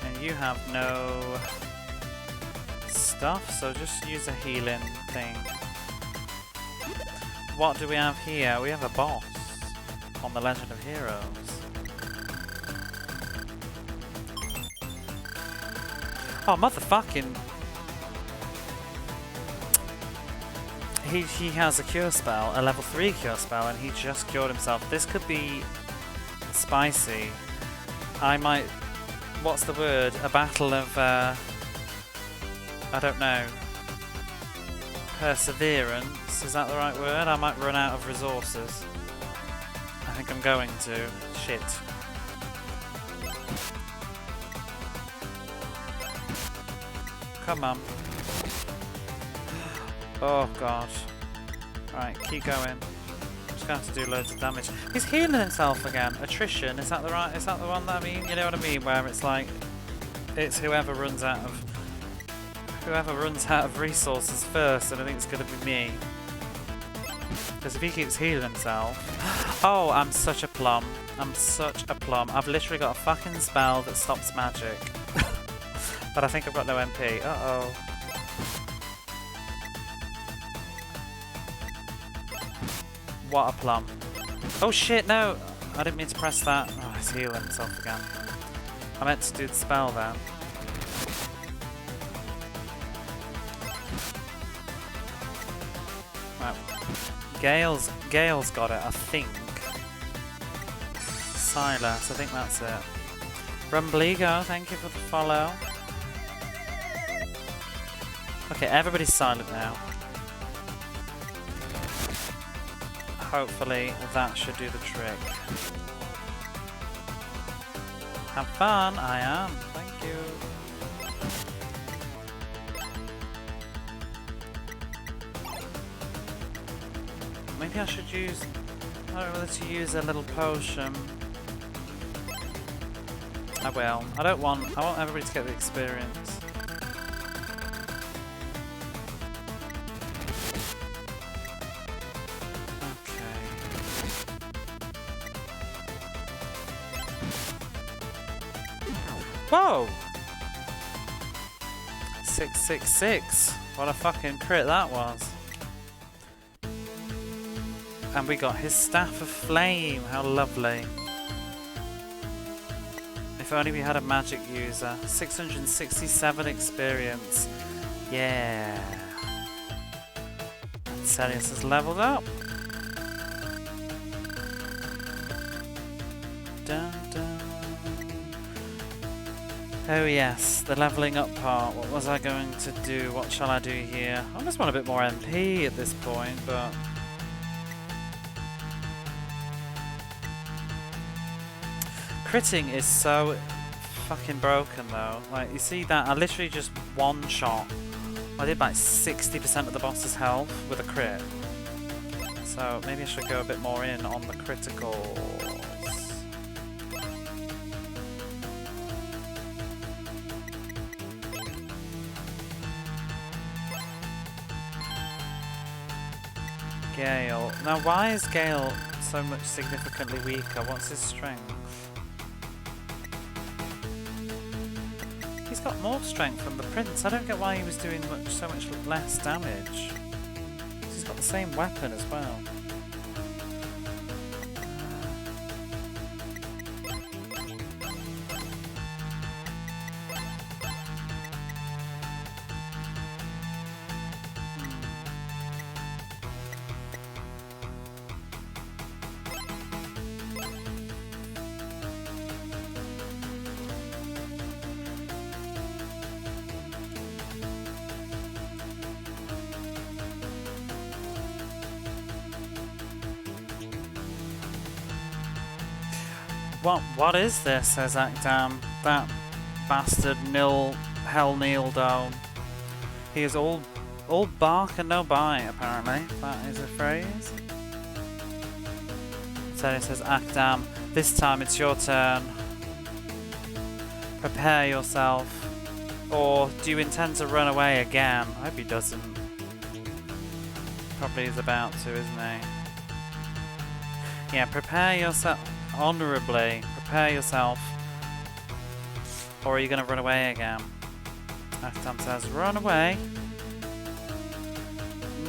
And you have no stuff, so just use a healing thing. What do we have here? We have a boss on the Legend of Heroes. Oh, motherfucking... He has a cure spell, a level 3 cure spell, and he just cured himself. This could be spicy. I might... What's the word? A battle of... I don't know. Perseverance. Is that the right word? I might run out of resources. I think I'm going to. Shit. Come on. Oh god. Alright, keep going. Just going to have to do loads of damage. He's healing himself again. Attrition, is that the right? Is that the one that I mean? You know what I mean? Where it's like, it's whoever runs out of resources first, and I think it's going to be me. Because if he keeps healing himself, oh, I'm such a plum. I'm such a plum. I've literally got a fucking spell that stops magic. But I think I've got no MP. Uh-oh. What a plum. Oh shit, no! I didn't mean to press that. Oh, he's healing himself again. I meant to do the spell then. Right. Gale's got it, I think. Silas, I think that's it. Rumbligo, thank you for the follow. Okay, everybody's silent now. Hopefully that should do the trick. Have fun, I am. Thank you. Maybe I should use... I don't know whether to use a little potion. I will. I want everybody to get the experience. Whoa! 666. What a fucking crit that was. And we got his Staff of Flame. How lovely. If only we had a magic user. 667 experience. Yeah. And Celius has leveled up. Dun, dun. Oh yes, the levelling up part. What was I going to do? What shall I do here? I just want a bit more MP at this point, but... Critting is so fucking broken though. Like, you see that? I literally just one shot. I did like 60% of the boss's health with a crit. So maybe I should go a bit more in on the criticals. Gale. Now why is Gale so much significantly weaker? What's his strength? He's got more strength than the Prince. I don't get why he was doing so much less damage. He's got the same weapon as well. What is this, says Akdam. That bastard Hell Nildo. He is all bark and no bite, apparently. That is a phrase. So it says, Akdam, this time it's your turn. Prepare yourself. Or do you intend to run away again? I hope he doesn't. Probably is about to, isn't he? Yeah, prepare yourself. Honourably, prepare yourself. Or are you going to run away again? Akdam says, run away?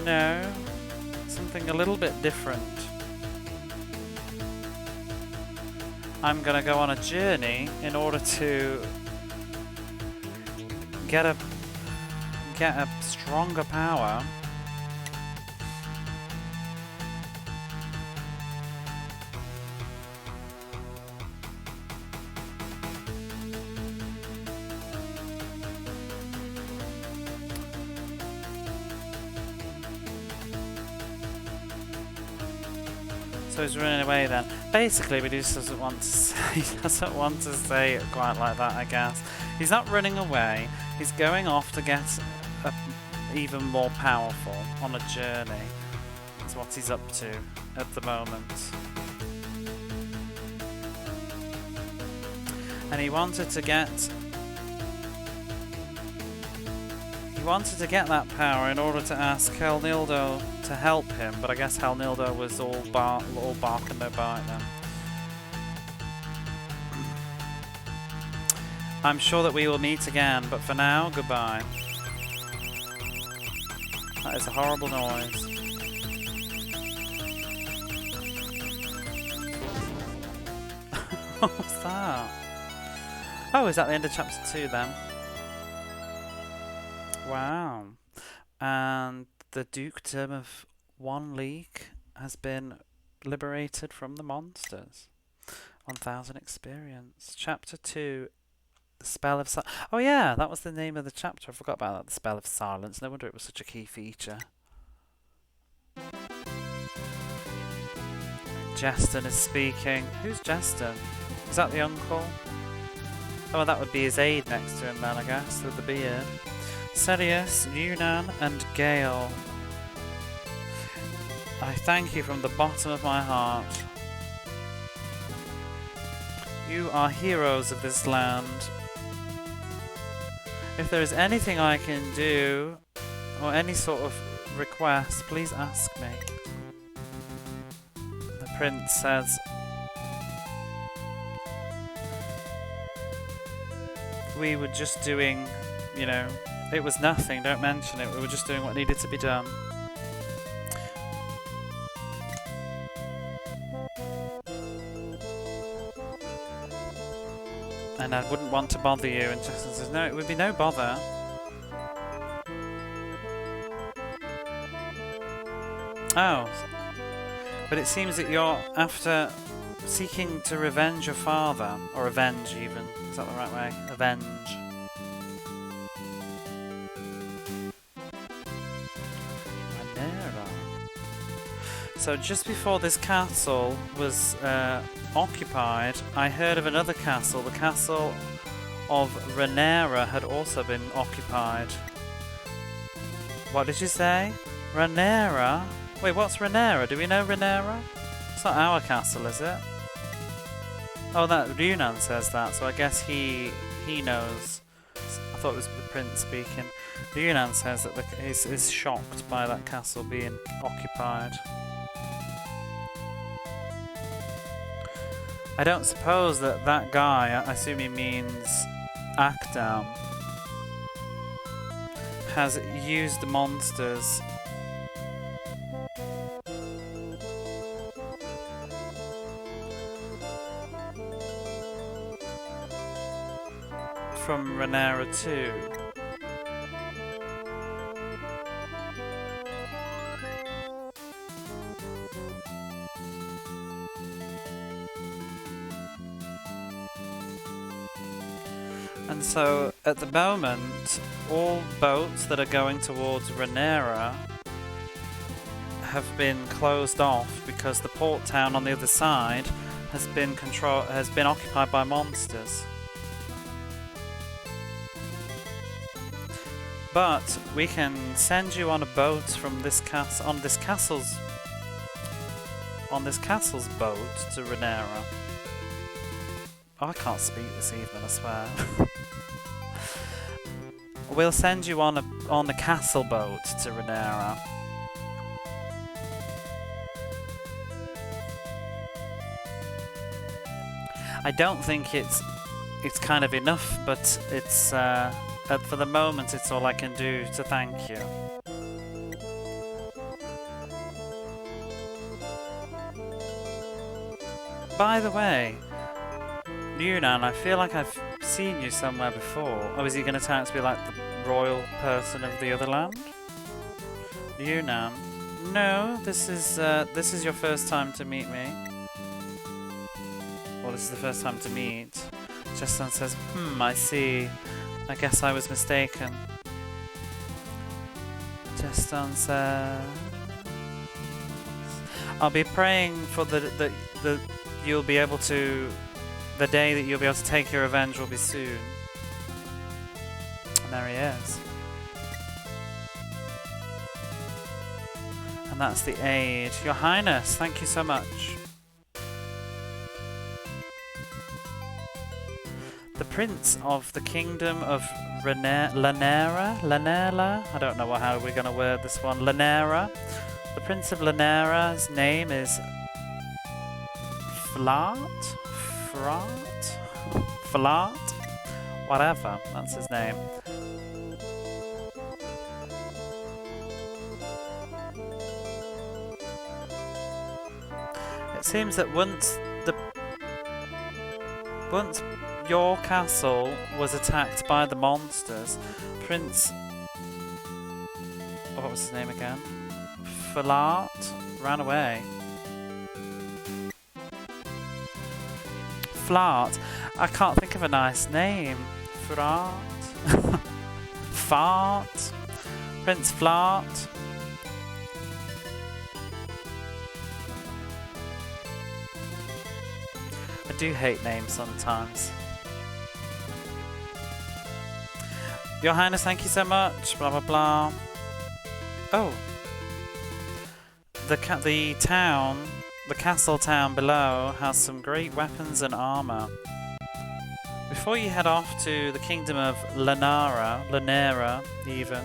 No. Something a little bit different. I'm going to go on a journey in order to get a stronger power. So he's running away then. Basically, but he just doesn't want to say it quite like that, I guess. He's not running away. He's going off to get even more powerful on a journey. That's what he's up to at the moment. And he wanted to get that power in order to ask Helnildo to help him, but I guess Helnildo was all bark and no bite then. I'm sure that we will meet again, but for now, goodbye. That is a horrible noise. What was that? Oh, is that the end of chapter 2 then? Wow. And the dukedom of One League has been liberated from the monsters. 1000 experience. Chapter 2, the Spell of Silence. Oh yeah, that was the name of the chapter. I forgot about that, the Spell of Silence. No wonder it was such a key feature. Jeston is speaking. Who's Jeston? Is that the uncle? Oh, that would be his aide next to him then, I guess, with the beard. Celius, Yunnan, and Gale. I thank you from the bottom of my heart. You are heroes of this land. If there is anything I can do, or any sort of request, please ask me. The prince says, we were just doing, you know, it was nothing, don't mention it, we were just doing what needed to be done. And I wouldn't want to bother you. And Justin says, no, it would be no bother. Oh. But it seems that you're after seeking to revenge your father. Or avenge, even. Is that the right way? Avenge. So just before this castle was occupied, I heard of another castle. The castle of Renera had also been occupied. What did you say? Renera? Wait, what's Renera? Do we know Renera? It's not our castle, is it? Oh, that Runan says that, so I guess he knows. I thought it was the prince speaking. Runan says that is shocked by that castle being occupied. I don't suppose that guy, I assume he means Akdam, has used the monsters from Renera 2. And so, at the moment, all boats that are going towards Renera have been closed off because the port town on the other side has been occupied by monsters. But we can send you on a boat from this on this castle's boat to Renera. Oh, I can't speak this evening, I swear. We'll send you on the castle boat to Renera. I don't think it's kind of enough, but it's for the moment it's all I can do to thank you. By the way, Yunan, I feel like I've seen you somewhere before. Oh, is he going to turn out to be like the royal person of the other land? Yunan? No, this is your first time to meet me. Well, this is the first time to meet. Justin says, I see. I guess I was mistaken. Justin says, I'll be praying for the you'll be able to. The day that you'll be able to take your revenge will be soon. And there he is. And that's the aid. Your Highness, thank you so much. The Prince of the Kingdom of Lanera? I don't know how we're going to word this one. Lanera. The Prince of Lanera's name is Flat? Whatever, that's his name. It seems that once your castle was attacked by the monsters, Prince... what was his name again? Flat ran away. Flat. I can't think of a nice name. Fart. Fart. Prince Flat. I do hate names sometimes. Your Highness, thank you so much. Blah blah blah. Oh. The castle town below has some great weapons and armor. Before you head off to the kingdom of Lanera even,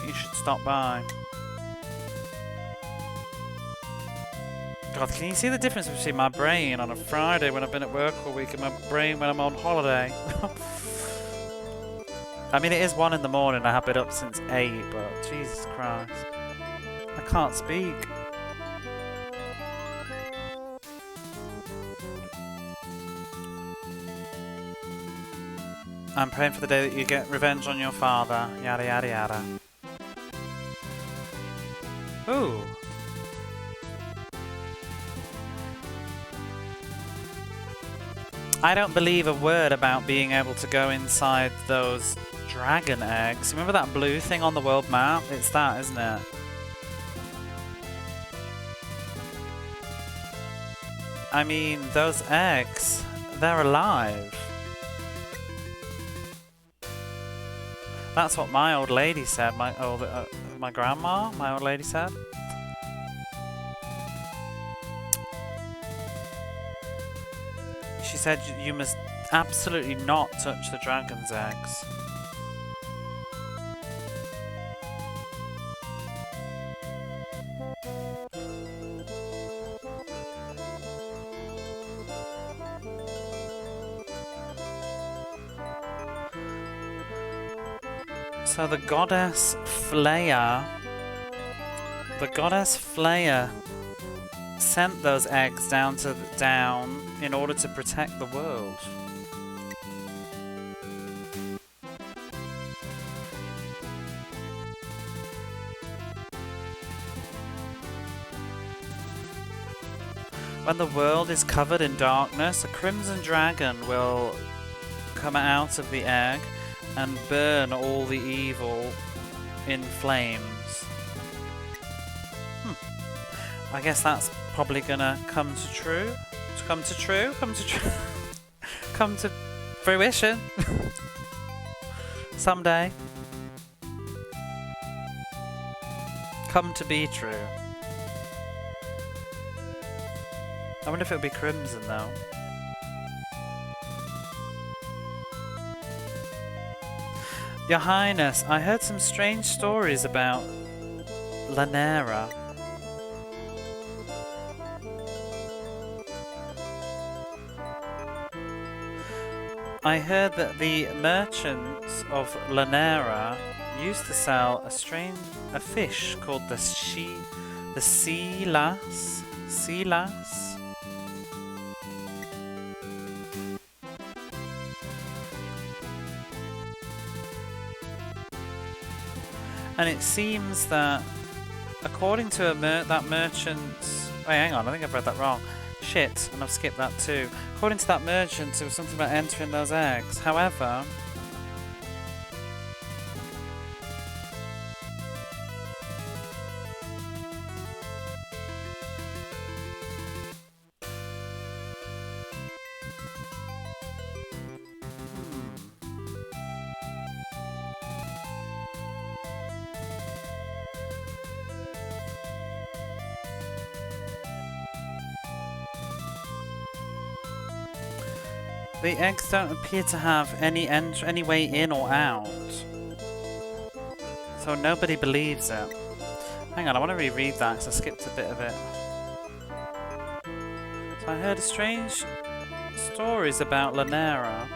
you should stop by. God, can you see the difference between my brain on a Friday when I've been at work all week and my brain when I'm on holiday? I mean, it is 1 in the morning, I have been up since 8, but Jesus Christ. I can't speak. I'm praying for the day that you get revenge on your father. Yada yada yada. Ooh. I don't believe a word about being able to go inside those dragon eggs. Remember that blue thing on the world map? It's that, isn't it? I mean, those eggs, they're alive. That's what my old lady said. My grandma, my old lady said. She said you must absolutely not touch the dragon's eggs. So the goddess Freya sent those eggs down in order to protect the world. When the world is covered in darkness, a crimson dragon will come out of the egg and burn all the evil in flames. I guess that's probably gonna come to fruition someday. Come to be true. I wonder if it'll be crimson though. Your Highness, I heard some strange stories about Lanera. I heard that the merchants of Lanera used to sell a fish called the sea lass. And it seems that, according to that merchant's... Wait, hang on, I think I've read that wrong. Shit, and I've skipped that too. According to that merchant, it was something about entering those eggs. However... The eggs don't appear to have any way in or out. So nobody believes it. Hang on, I want to reread that because I skipped a bit of it. So I heard strange stories about Lanera.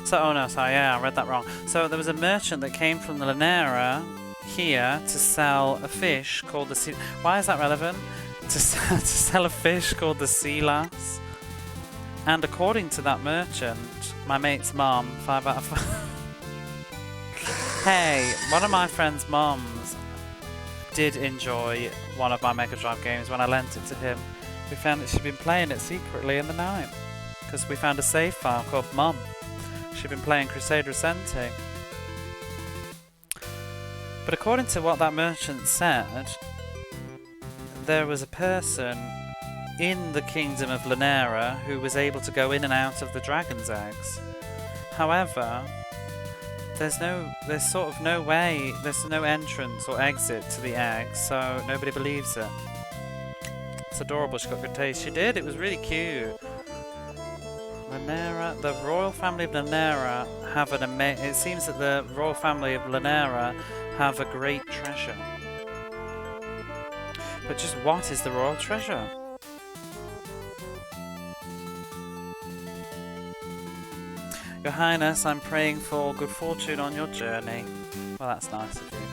So, oh no, sorry, yeah, I read that wrong. So there was a merchant that came from the Lanera here to sell a fish called the sea... Why is that relevant? To sell a fish called the sea lass. And according to that merchant, my mate's mum, 5 out of 5. Hey, one of my friend's mums did enjoy one of my Mega Drive games when I lent it to him. We found that she'd been playing it secretly in the night because we found a save file called Mum. She'd been playing Crusader Ascenti. But according to what that merchant said, there was a person in the kingdom of Lanera who was able to go in and out of the dragon's eggs. However, there's no entrance or exit to the eggs, so nobody believes it. It's adorable, she got good taste. She did, it was really cute. Lanera, the royal family of Lanera have it seems that the royal family of Lanera have a great treasure. But just what is the royal treasure? Your Highness, I'm praying for good fortune on your journey. Well, that's nice of you.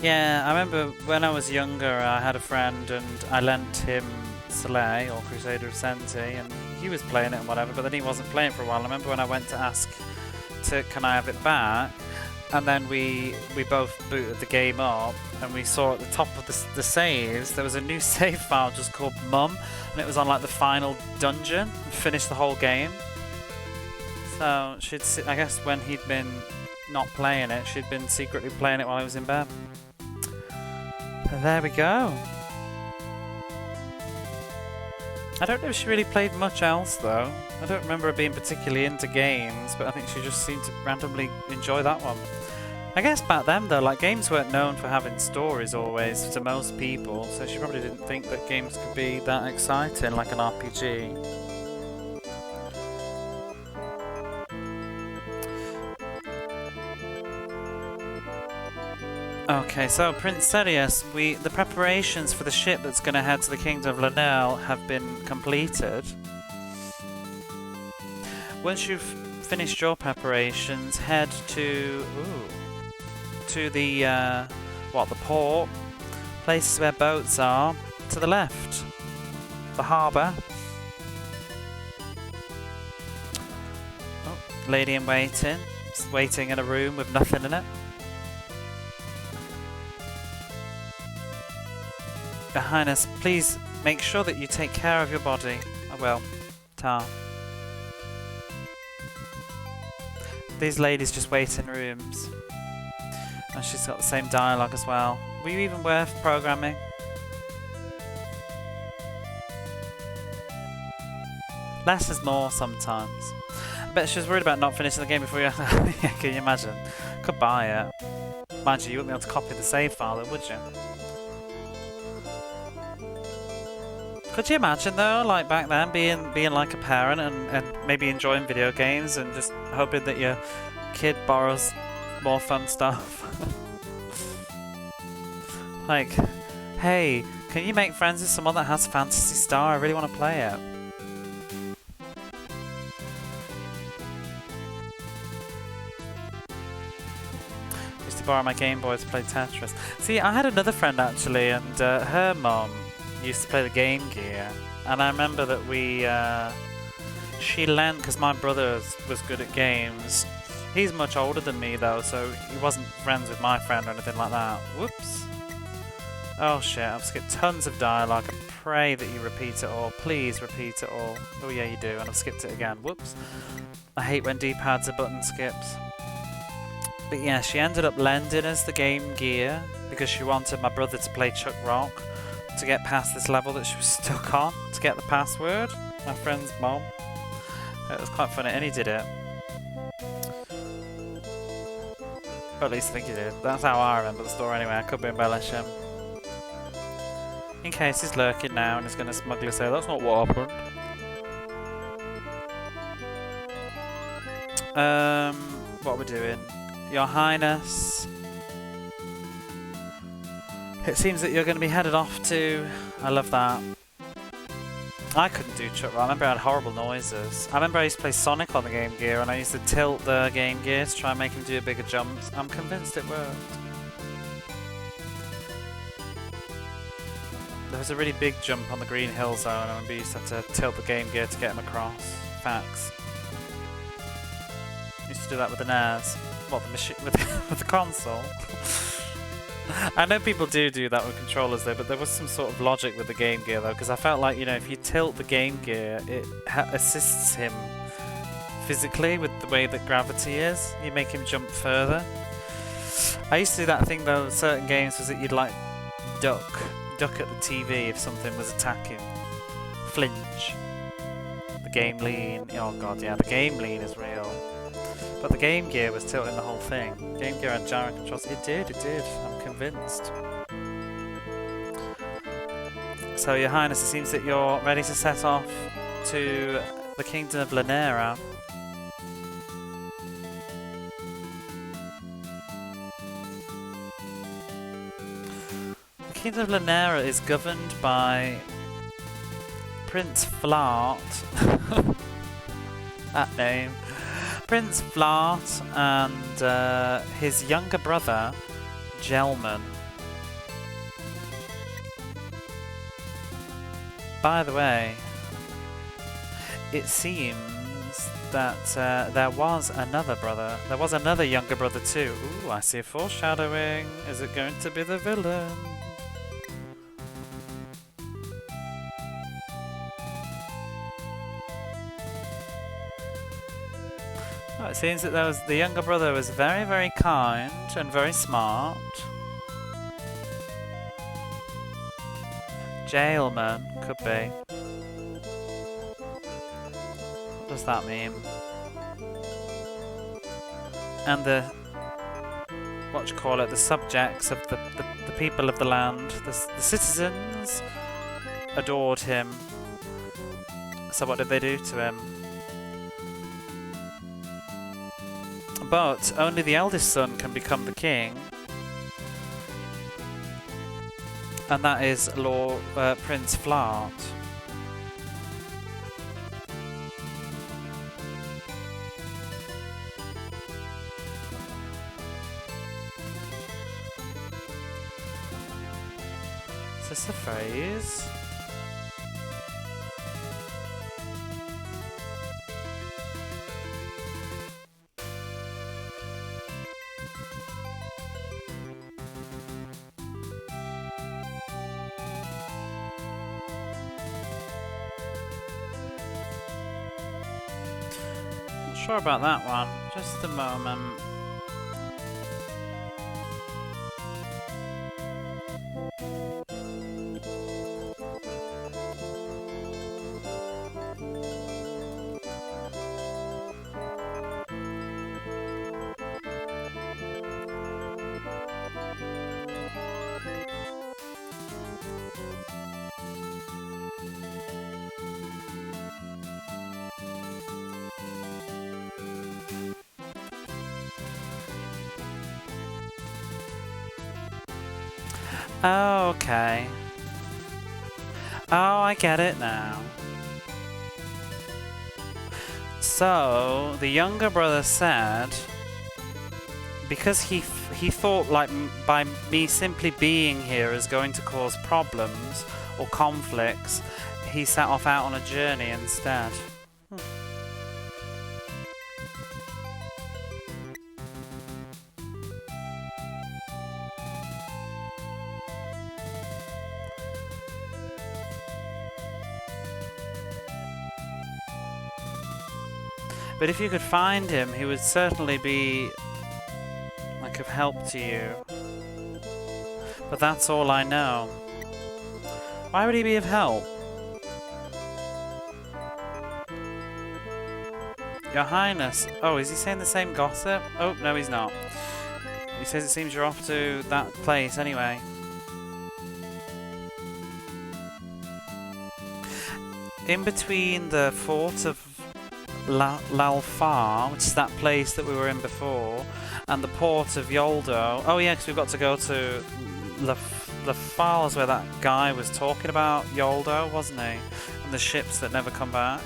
Yeah, I remember when I was younger, I had a friend and I lent him Soleil or Crusader of Senti, and he was playing it and whatever, but then he wasn't playing for a while. I remember when I went to ask can I have it back, and then we both booted the game up, and we saw at the top of the saves there was a new save file just called Mum, and it was on like the final dungeon. Finished the whole game. So I guess when he'd been not playing it, she'd been secretly playing it while he was in bed. So there we go. I don't know if she really played much else though. I don't remember her being particularly into games, but I think she just seemed to randomly enjoy that one. I guess back then though, like, games weren't known for having stories always to most people, so she probably didn't think that games could be that exciting like an RPG. Okay, so Prince Serious, the preparations for the ship that's going to head to the Kingdom of Lanelle have been completed. Once you've finished your preparations, head to the the port, places where boats are, to the left, the harbour. Oh, lady in waiting, just waiting in a room with nothing in it. Your Highness, please make sure that you take care of your body. I will. Ta. These ladies just wait in rooms. And she's got the same dialogue as well. Were you even worth programming? Less is more sometimes. I bet she was worried about not finishing the game before you... Yeah, can you imagine? Could buy it. Mind you wouldn't be able to copy the save file though, would you? Could you imagine though, like back then, being like a parent and maybe enjoying video games and just hoping that your kid borrows more fun stuff? Like, hey, can you make friends with someone that has Phantasy Star? I really want to play it. I used to borrow my Game Boy to play Tetris. See, I had another friend actually, and her mom used to play the Game Gear, and I remember that she lent, because my brother was good at games. He's much older than me though, so he wasn't friends with my friend or anything like that. Whoops. Oh shit, I've skipped tons of dialogue. I pray that you repeat it all. Please repeat it all. Oh yeah, you do, and I've skipped it again. Whoops. I hate when D-pads are button skips. But yeah, she ended up lending us the Game Gear because she wanted my brother to play Chuck Rock to get past this level that she was stuck on, to get the password. My friend's mom. It was quite funny, and he did it. Or at least I think he did. That's how I remember the story anyway. I could be embellishing. In case he's lurking now and is going to smugly say, that's not what happened. What are we doing? Your Highness. It seems that you're going to be headed off to... I love that. I couldn't do Chuck Rock. I remember I had horrible noises. I remember I used to play Sonic on the Game Gear and I used to tilt the Game Gear to try and make him do bigger jumps. I'm convinced it worked. There was a really big jump on the Green Hill Zone and I remember you used to have to tilt the Game Gear to get him across. Facts. Used to do that with the NES. What, the machine with the console? I know people do that with controllers though, but there was some sort of logic with the Game Gear though, because I felt like, you know, if you tilt the Game Gear, it assists him physically with the way that gravity is. You make him jump further. I used to do that thing though with certain games, was that you'd like duck at the TV if something was attacking. Flinch. The game lean. Oh god, yeah, the game lean is real. But the Game Gear was tilting the whole thing. Game Gear had gyro controls. It did. I'm convinced. So, Your Highness, it seems that you're ready to set off to the Kingdom of Lanera. The Kingdom of Lanera is governed by Prince Flart. That name. Prince Flart and his younger brother, Gelman. By the way, it seems that there was another brother. There was another younger brother too. Ooh, I see a foreshadowing. Is it going to be the villain? Oh, it seems that the younger brother was very, very kind and very smart. Jailman, could be. What does that mean? And the subjects of the people of the land, the citizens adored him. So what did they do to him? But only the eldest son can become the king. And that is Prince Flart. Is this a phrase? Not sure about that one. Just a moment. Oh, okay. Oh, I get it now. So, the younger brother said, because he thought like by me simply being here is going to cause problems or conflicts, he set off out on a journey instead. But if you could find him, he would certainly be like of help to you. But that's all I know. Why would he be of help? Your Highness. Oh, is he saying the same gossip? Oh, no, he's not. He says it seems you're off to that place anyway. In between the fort of Lalfar, which is that place that we were in before, and the port of Yoldo. Oh yeah, because we've got to go to Lafar, is where that guy was talking about Yoldo, wasn't he? And the ships that never come back.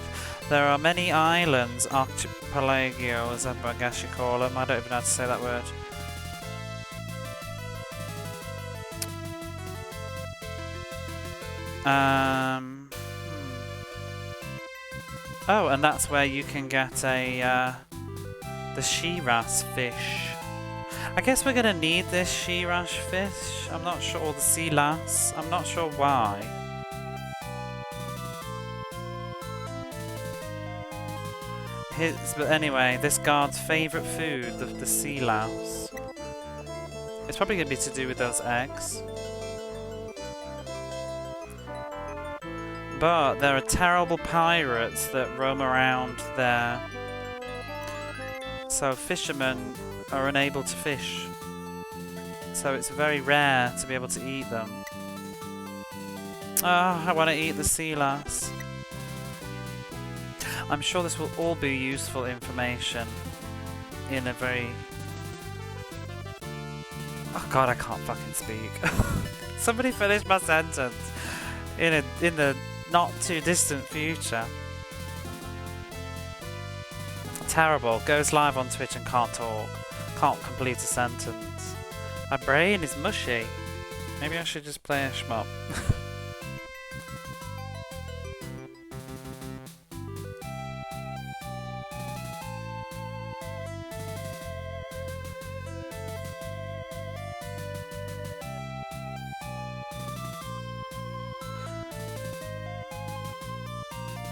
There are many islands, archipelago, as I guess you call them. I don't even know how to say that word. Oh, and that's where you can get the Shiras fish. I guess we're gonna need this Shiras fish. I'm not sure, or the sea lass. I'm not sure why. But anyway, this guard's favourite food, the sea louse. It's probably gonna be to do with those eggs. But there are terrible pirates that roam around there. So fishermen are unable to fish. So it's very rare to be able to eat them. Oh, I want to eat the sea lass. I'm sure this will all be useful information in a very... Oh god, I can't fucking speak. Somebody finish my sentence. In the not too distant future. Terrible. Goes live on Twitch and can't talk. Can't complete a sentence. My brain is mushy. Maybe I should just play a shmup.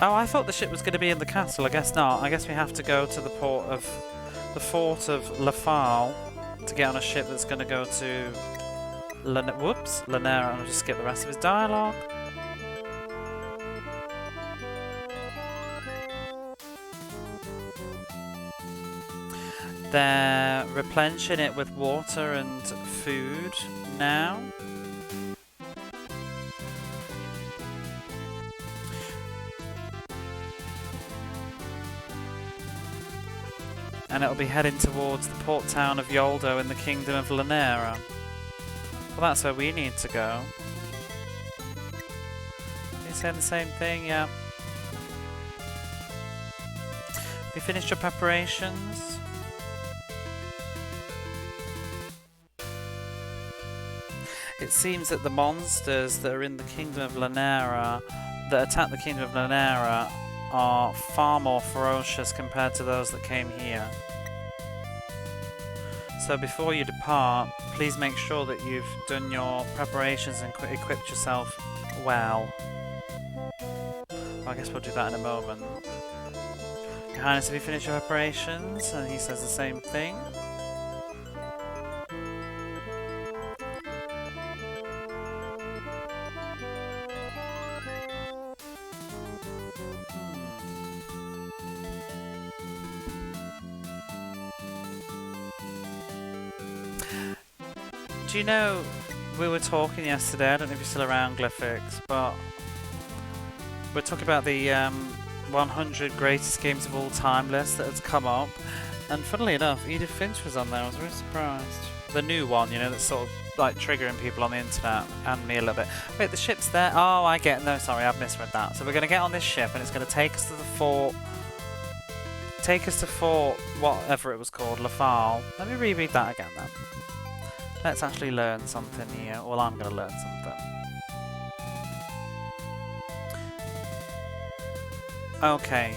Oh, I thought the ship was going to be in the castle. I guess not. I guess we have to go to the fort of Lafal to get on a ship that's going to go to Lanera, and I'll just skip the rest of his dialogue. They're replenishing it with water and food now. And it'll be heading towards the port town of Yoldo in the kingdom of Lanera. Well, that's where we need to go. Are you saying the same thing? Yeah. Have you finished your preparations? It seems that the monsters that are in the kingdom of Lanera, that attack the kingdom of Lanera, are far more ferocious compared to those that came here. So before you depart, please make sure that you've done your preparations and equipped yourself well. Well, I guess we'll do that in a moment. Your Highness, have you finished your preparations? And he says the same thing. Do you know, we were talking yesterday, I don't know if you're still around, Glyphix, but we're talking about the 100 greatest games of all time list that has come up, and funnily enough, Edith Finch was on there. I was very surprised. The new one, you know, that's sort of like triggering people on the internet, and me a little bit. Wait, the ship's there? Oh, I get, no, sorry, I've misread that. So we're going to get on this ship, and it's going to take us to the fort, whatever it was called, Lafal. Let me reread that again then. Let's actually learn something here. Well, I'm going to learn something. Okay.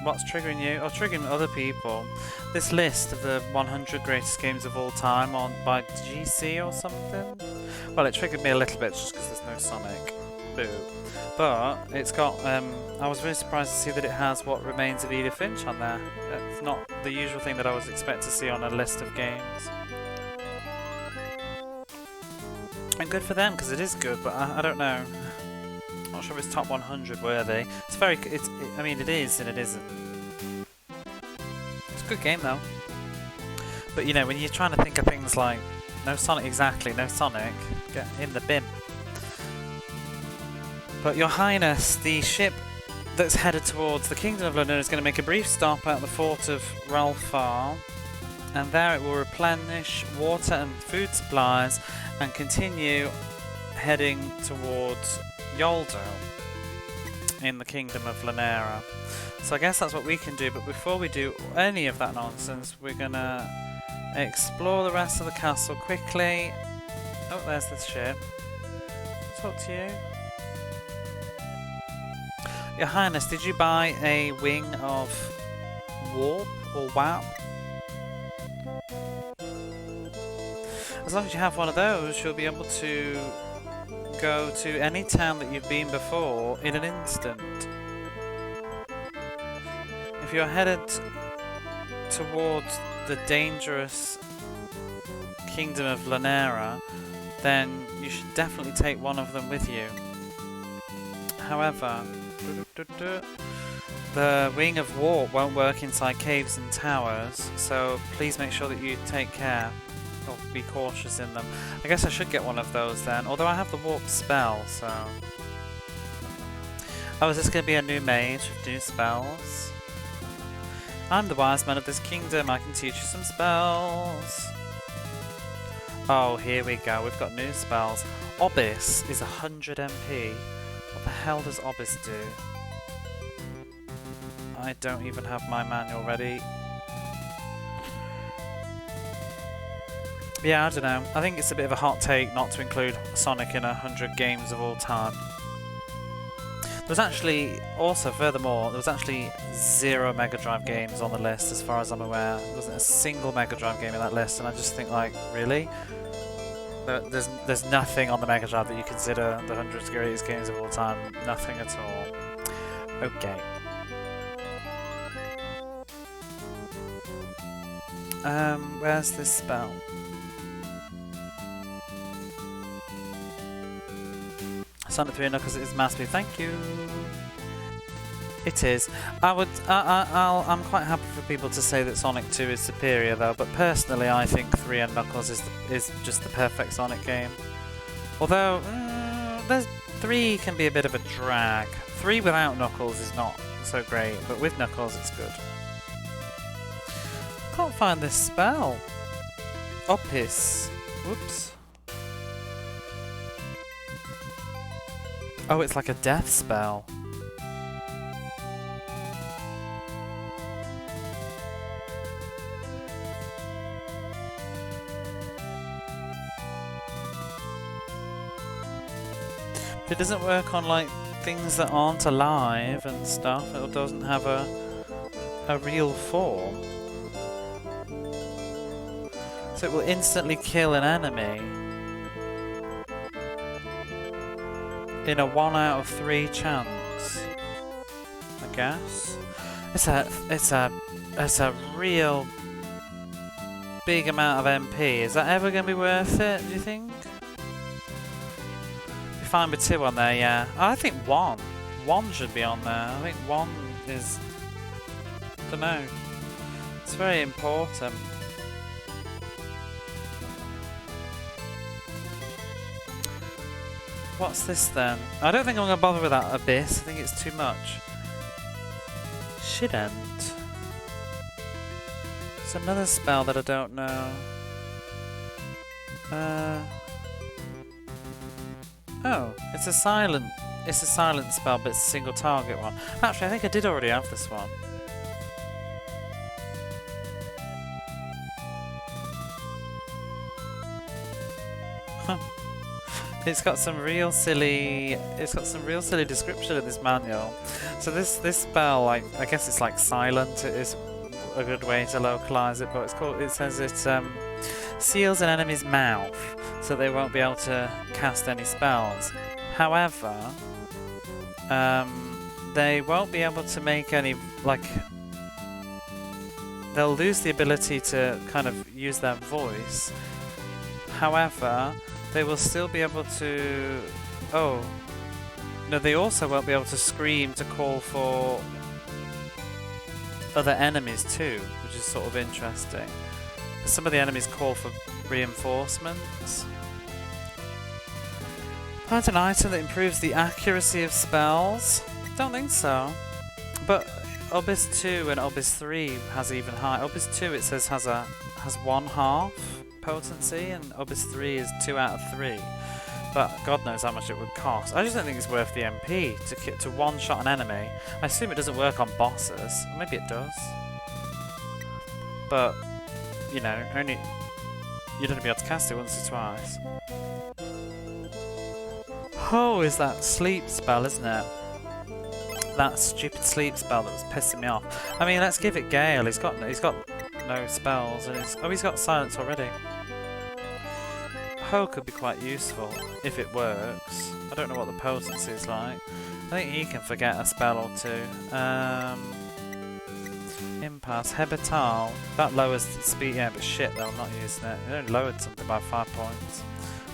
What's triggering you? Or triggering other people. This list of the 100 greatest games of all time by GC or something. Well, it triggered me a little bit just because there's no Sonic. Boo. But it's got, I was really surprised to see that it has What Remains of Edith Finch on there. It's not the usual thing that I was expect to see on a list of games. And good for them, because it is good, but I don't know. Not sure if it's top 100 worthy. It's very, I mean, it is and it isn't. It's a good game though. But you know, when you're trying to think of things like, no Sonic, exactly, no Sonic, get in the bin. But Your Highness, the ship that's headed towards the Kingdom of Lanera is going to make a brief stop at the fort of Ralfar, and there it will replenish water and food supplies and continue heading towards Yoldo in the Kingdom of Lanera. So I guess that's what we can do, but before we do any of that nonsense, we're going to explore the rest of the castle quickly. Oh, there's the ship. Talk to you. Your Highness, did you buy a wing of warp or WAP? As long as you have one of those, you'll be able to go to any town that you've been before in an instant. If you're headed towards the dangerous Kingdom of Lanera, then you should definitely take one of them with you. However, the Wing of Warp won't work inside caves and towers, so please make sure that you take care, or be cautious in them. I guess I should get one of those then, although I have the Warp spell, so... Oh, is this going to be a new mage with new spells? I'm the wise man of this kingdom, I can teach you some spells. Oh, here we go, we've got new spells. Odyssey is 100 MP. What the hell does Odyssey do? I don't even have my manual ready. Yeah, I don't know. I think it's a bit of a hot take not to include Sonic in 100 games of all time. There was actually, also furthermore, there was actually 0 Mega Drive games on the list as far as I'm aware. There wasn't a single Mega Drive game in that list, and I just think like, really? There's nothing on the Mega Drive that you consider the 100 greatest games of all time. Nothing at all. Okay. Where's this spell? Sonic 3 Knuckles is Masterpiece. Thank you. It is. I'm quite happy for people to say that Sonic 2 is superior though, but personally I think 3 and Knuckles is just the perfect Sonic game. Although, 3 can be a bit of a drag. 3 without Knuckles is not so great, but with Knuckles it's good. Can't find this spell. Odyssey. Whoops. Oh, it's like a death spell. It doesn't work on like things that aren't alive and stuff. It doesn't have a real form. So it will instantly kill an enemy in a 1 out of 3 chance, I guess. It's a real big amount of MP. Is that ever going to be worth it, do you think? Be fine with 2 on there, yeah. I think 1. 1 should be on there. I think 1 is... I don't know. It's very important. What's this then? I don't think I'm going to bother with that Abyss. I think it's too much. Shouldn't. It's another spell that I don't know. Oh, it's a silent spell, but it's a single target one. Actually, I think I did already have this one. It's got some real silly description in this manual. So this spell, like, I guess it's like silent. It is a good way to localize it, but it says it seals an enemy's mouth so they won't be able to cast any spells. However, they won't be able to make any, like, they'll lose the ability to kind of use their voice. However, they will still be able to... Oh. No, they also won't be able to scream to call for other enemies too, which is sort of interesting. Some of the enemies call for reinforcements. Find an item that improves the accuracy of spells? Don't think so. But Odyssey 2 and Odyssey 3 has even higher. Odyssey 2 it says has 1/2 potency, and Odyssey 3 is 2 out of 3. But God knows how much it would cost. I just don't think it's worth the MP to one-shot an enemy. I assume it doesn't work on bosses. Maybe it does. But, you know, only you'd only be able to cast it once or twice. Oh, is that sleep spell, isn't it? That stupid sleep spell that was pissing me off. I mean, let's give it Gale. He's got no spells, and he's got silence already. Ho could be quite useful if it works. I don't know what the potency is like. I think he can forget a spell or two. Impasse, Hebetal, that lowers the speed. Yeah, but shit though, I'm not using it. It only lowered something by 5 points.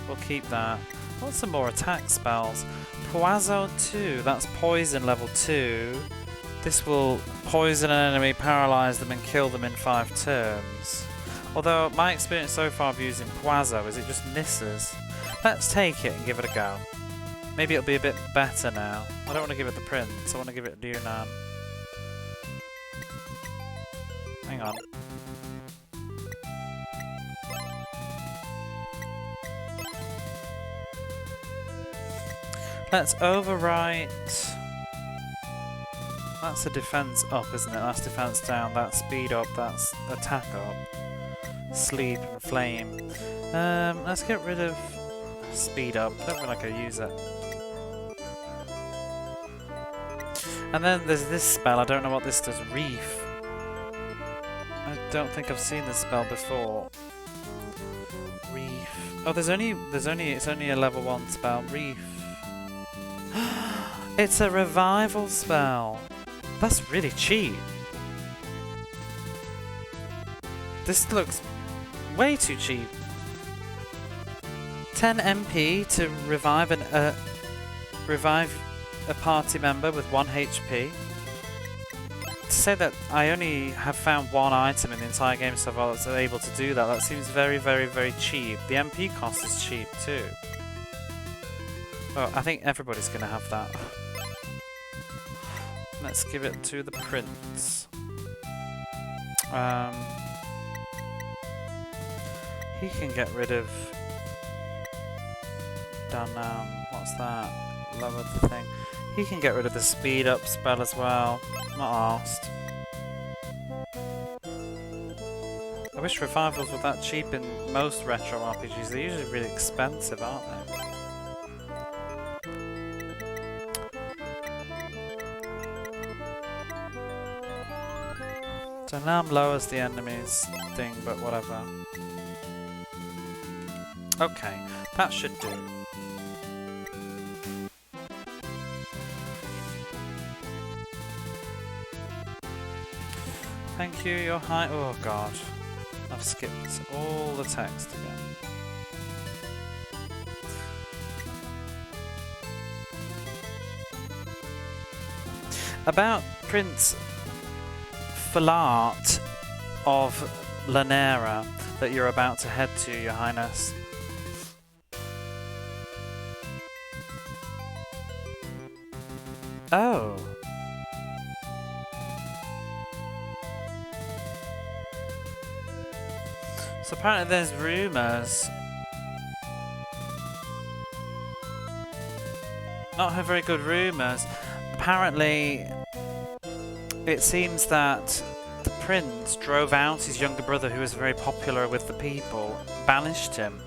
We'll keep that. What's some more attack spells? Poison 2, that's poison level 2. This will poison an enemy, paralyze them and kill them in 5 turns. Although my experience so far of using Poison is it just misses. Let's take it and give it a go. Maybe it'll be a bit better now. I don't want to give it the Prince, I want to give it Yunnan. Hang on. Let's overwrite. That's a defense up, isn't it? That's defense down, that's speed up, that's attack up. Sleep and flame. Let's get rid of speed up. I don't feel like I use it. And then there's this spell, I don't know what this does. Reef. I don't think I've seen this spell before. Reef. Oh, it's only a level 1 spell. Reef. It's a revival spell. That's really cheap. This looks way too cheap. 10 MP to revive a party member with 1 HP. To say that I only have found 1 item in the entire game so far that's able to do that, that seems very, very, very cheap. The MP cost is cheap too. Oh, I think everybody's gonna have that. Let's give it to the prince. He can get rid of... what's that? Lower the thing. He can get rid of the speed up spell as well. Not asked. I wish revivals were that cheap in most retro RPGs. They're usually really expensive, aren't they? So now lowers the enemy's thing, but whatever. Okay, that should do. Thank you, your high. Oh god, I've skipped all the text again. About Prince Falart of Lanera that you're about to head to, Your Highness. Oh. So apparently there's rumours. Not very good rumours. Apparently it seems that the prince drove out his younger brother, who was very popular with the people, banished him.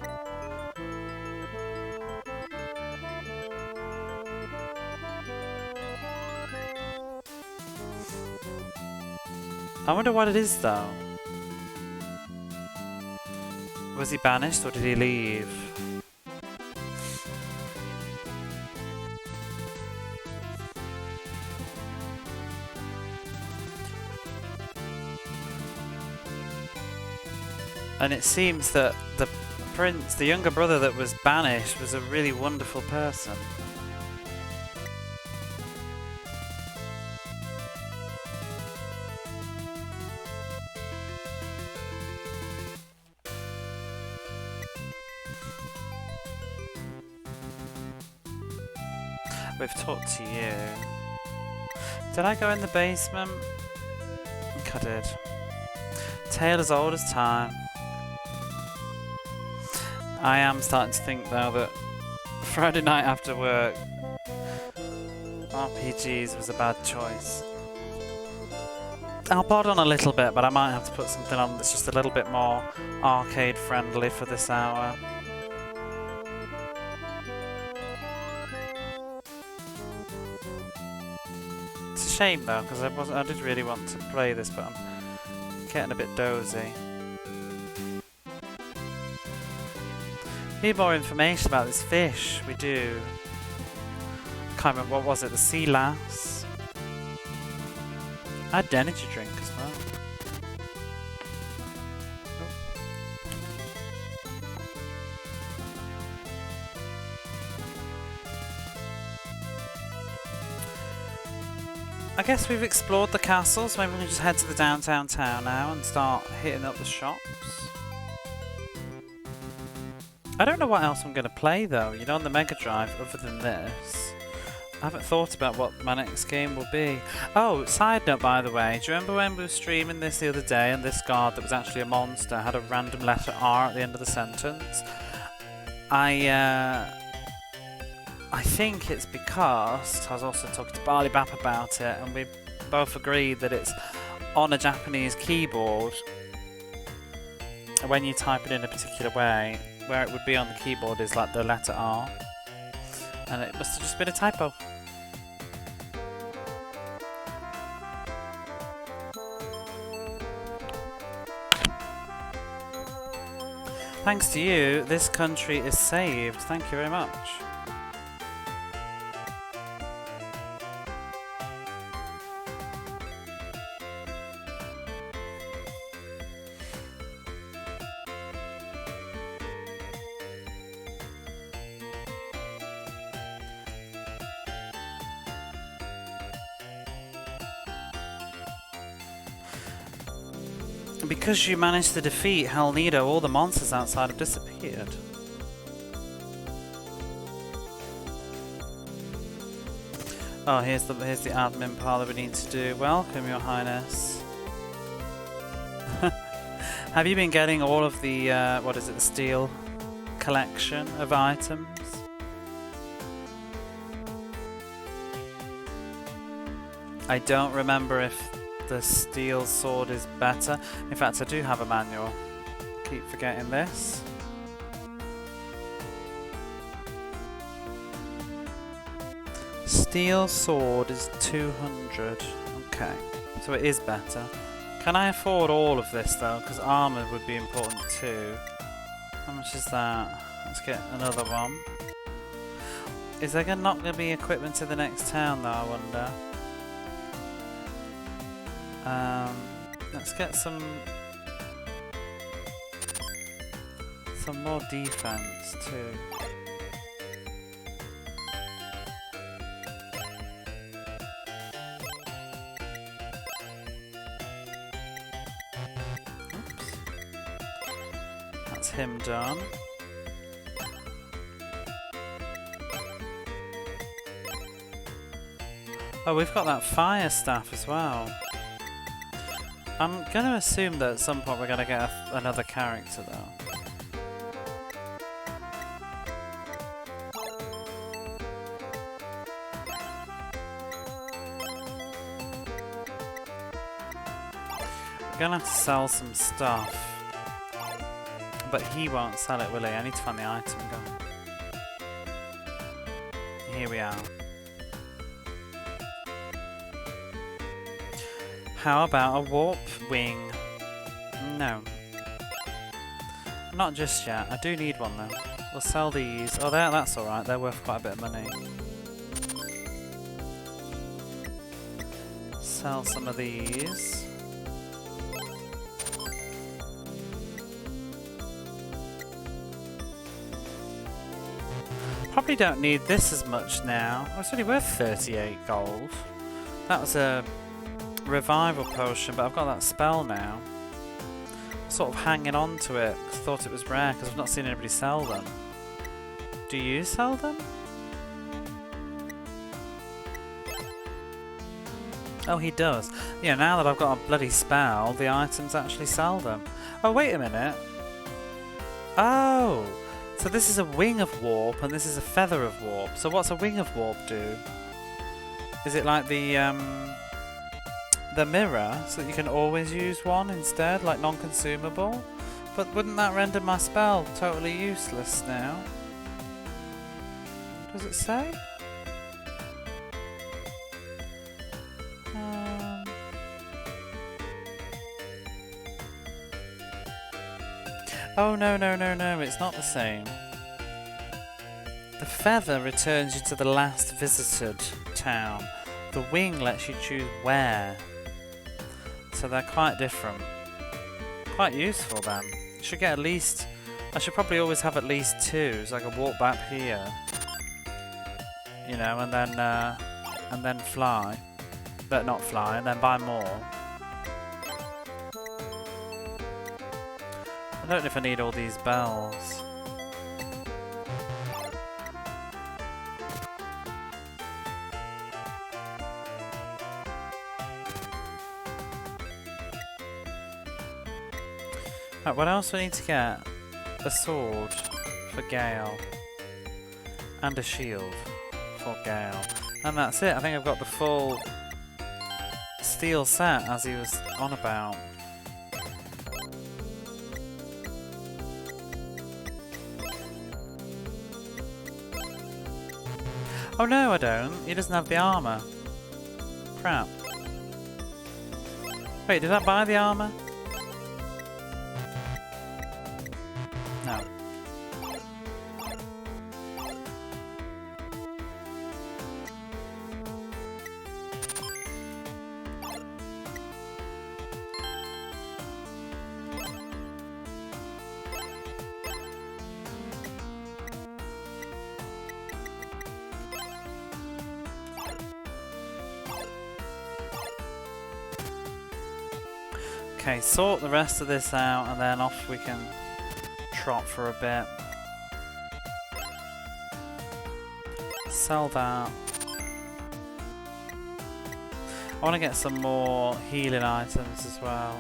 I wonder what it is though. Was he banished or did he leave? And it seems that the prince, the younger brother that was banished, was a really wonderful person. We've talked to you. Did I go in the basement? I think I did. Tale as old as time. I am starting to think though that Friday night after work, RPGs was a bad choice. I'll bod on a little bit, but I might have to put something on that's just a little bit more arcade friendly for this hour. It's a shame though, because I did really want to play this, but I'm getting a bit dozy. Need more information about this fish. We do. Can't remember, what was it? The sea lass. I had an energy drink as well. I guess we've explored the castle, so maybe we can just head to the downtown town now and start hitting up the shops. I don't know what else I'm going to play though, you know, on the Mega Drive other than this. I haven't thought about what my next game will be. Oh, side note by the way, do you remember when we were streaming this the other day and this guard that was actually a monster had a random letter R at the end of the sentence? I think it's because I was also talking to Barley Bap about it and we both agreed that it's on a Japanese keyboard when you type it in a particular way. Where it would be on the keyboard is like the letter R, and it must have just been a typo. Thanks to you, this country is saved. Thank you very much. Because you managed to defeat Hell Nido, all the monsters outside have disappeared. Oh, here's the admin part that we need to do. Welcome, Your Highness. Have you been getting all of the what is it, the steel collection of items? I don't remember if the steel sword is better. In fact, I do have a manual. Keep forgetting this. Steel sword is 200. Okay, so it is better. Can I afford all of this though? Because armor would be important too. How much is that? Let's get another one. Is there not going to be equipment in the next town though, I wonder? Let's get some more defense too. Oops. That's him done. Oh, we've got that fire staff as well. I'm going to assume that at some point we're going to get another character though. We're going to have to sell some stuff. But he won't sell it, will he? I need to find the item gun. Here we are. How about a warp wing? No. Not just yet. I do need one though. We'll sell these. Oh, that's alright. They're worth quite a bit of money. Sell some of these. Probably don't need this as much now. Oh, it's only worth 38 gold. That was a revival potion, but I've got that spell now. Sort of hanging on to it because I thought it was rare because I've not seen anybody sell them. Do you sell them? Oh, he does. Yeah, now that I've got a bloody spell, the items actually sell them. Oh, wait a minute. Oh, so this is a wing of warp and this is a feather of warp. So what's a wing of warp do? Is it like the mirror, so that you can always use one instead, like non-consumable? But wouldn't that render my spell totally useless now? Does it say? Oh no, it's not the same. The feather returns you to the last visited town. The wing lets you choose where. So they're quite different. Quite useful then. Should get at least... I should probably always have at least two, so I can walk back here. You know, and then fly. But not fly, and then buy more. I don't know if I need all these bells. Right, what else do I need to get? A sword for Gale. And a shield for Gale. And that's it. I think I've got the full steel set as he was on about. Oh no, I don't. He doesn't have the armor. Crap. Wait, did I buy the armor? No. Okay, sort the rest of this out and then off we can trot for a bit. Sell that. I want to get some more healing items as well,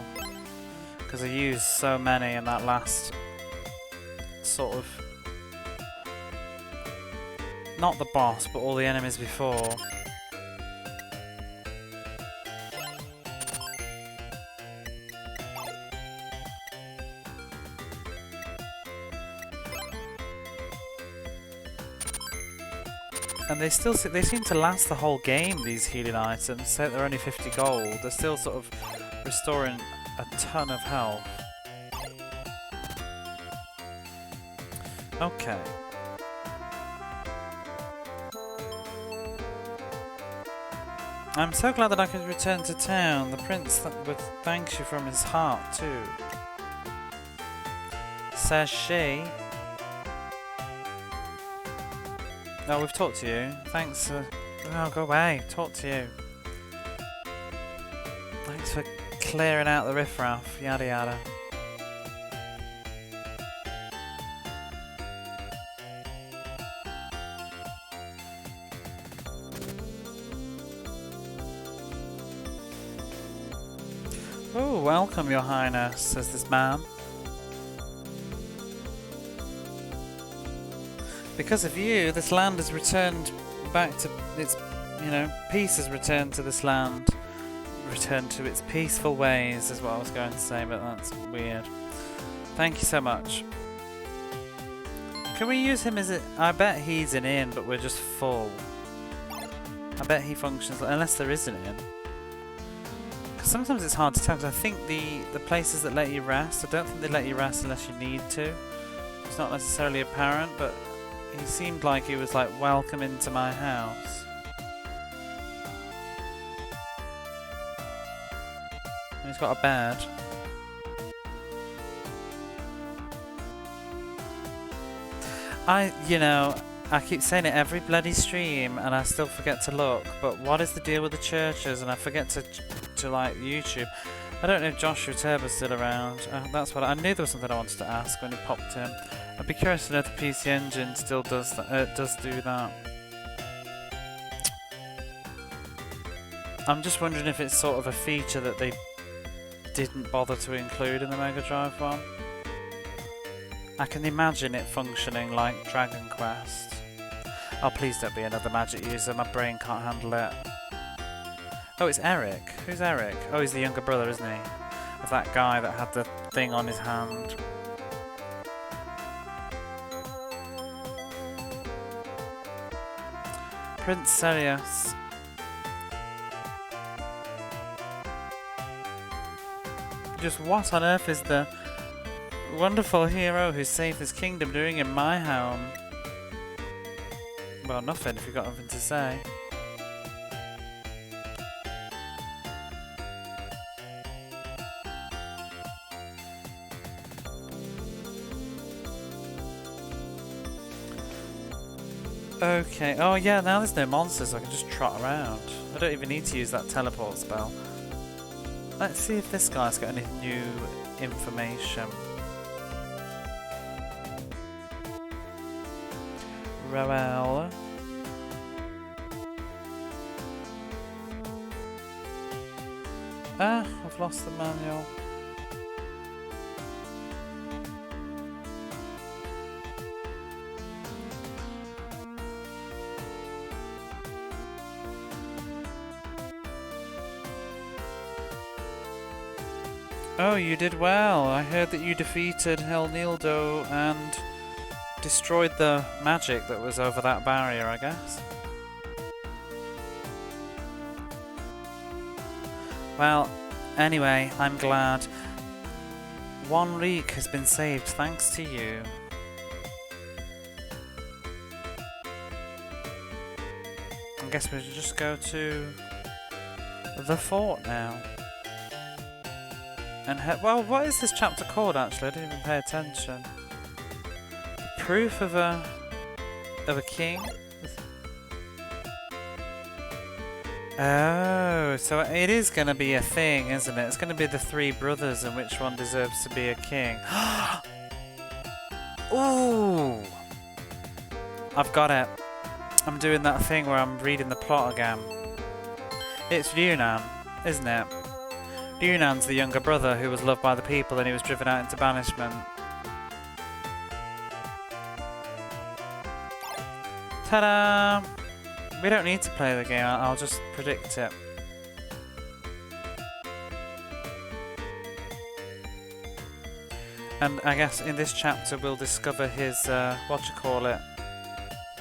because I used so many in that last sort of, not the boss, but all the enemies before. And they seem to last the whole game, these healing items. So they're only 50 gold. They're still sort of restoring a ton of health. Okay. I'm so glad that I could return to town. The prince would thank you from his heart too. Says she. Oh, we've talked to you. Thanks for... Oh, go away. Talk to you. Thanks for clearing out the riffraff. Yada yada. Oh, welcome, your highness, says this man. Because of you, this land has returned back to its, peace has returned to this land. Returned to its peaceful ways is what I was going to say, but that's weird. Thank you so much. Can we use him as a... I bet he's an inn, but we're just full. I bet he functions... Unless there is an inn. Because sometimes it's hard to tell, because I think the places that let you rest, I don't think they let you rest unless you need to. It's not necessarily apparent, but... He seemed like he was like, welcome into my house. And he's got a bed. I keep saying it every bloody stream and I still forget to look, but what is the deal with the churches? And I forget to like YouTube. I don't know if Joshua Turbo's still around. That's what I knew there was something I wanted to ask when he popped in. I'd be curious to know if the PC Engine still does do that. I'm just wondering if it's sort of a feature that they didn't bother to include in the Mega Drive one. I can imagine it functioning like Dragon Quest. Oh, please don't be another magic user. My brain can't handle it. Oh, it's Eric. Who's Eric? Oh, he's the younger brother, isn't he? Of that guy that had the thing on his hand. Prince Serious. Just what on earth is the wonderful hero who saved this kingdom doing in my home? Well, nothing if you've got nothing to say. Okay, oh yeah, now there's no monsters, so I can just trot around. I don't even need to use that teleport spell. Let's see if this guy's got any new information. Roel. Ah, I've lost the manual. Oh, you did well. I heard that you defeated Helnildo and destroyed the magic that was over that barrier, I guess. Well, anyway, I'm glad. One Reek has been saved thanks to you. I guess we should just go to the fort now. And well, what is this chapter called actually? I didn't even pay attention. Proof of a king. Oh, so it is going to be a thing, isn't it? It's going to be the three brothers and which one deserves to be a king. Ooh! I've got it. I'm doing that thing where I'm reading the plot again. It's Yunnan, isn't it? Yunnan's the younger brother who was loved by the people and he was driven out into banishment. Ta-da! We don't need to play the game, I'll just predict it. And I guess in this chapter we'll discover his,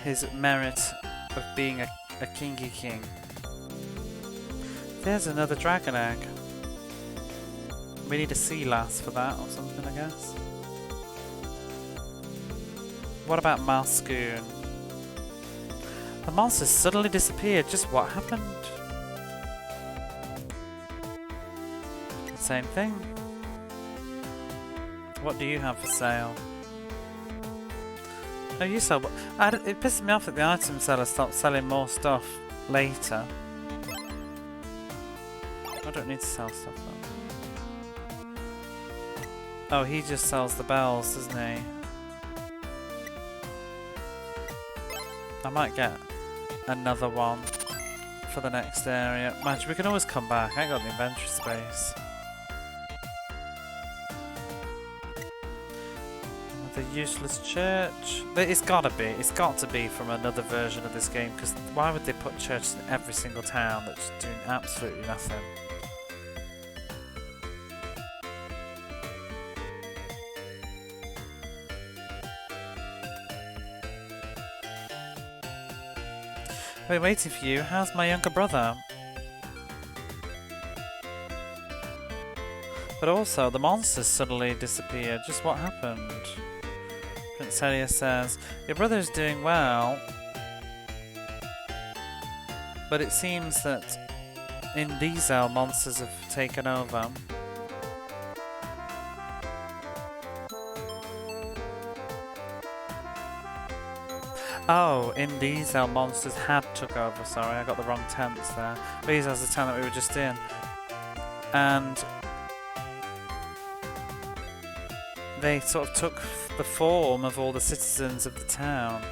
his merit of being a kingy king. There's another dragon egg. We need a sea lass for that or something, I guess. What about Malscoon? The monster suddenly disappeared. Just what happened? Same thing. What do you have for sale? Oh, you sell. It pisses me off that the item seller stopped selling more stuff later. I don't need to sell stuff though. Oh, he just sells the bells, doesn't he? I might get another one for the next area. Imagine, we can always come back. I ain't got the inventory space. The useless church. It's got to be from another version of this game, because why would they put churches in every single town that's doing absolutely nothing? I've been waiting for you. How's my younger brother? But also, the monsters suddenly disappeared. Just what happened? Prince Helia says, your brother is doing well, but it seems that in Diesel monsters have taken over. Oh, in Diesel monsters had took over, sorry, I got the wrong tense there. Diesel's the town that we were just in. And they sort of took the form of all the citizens of the town.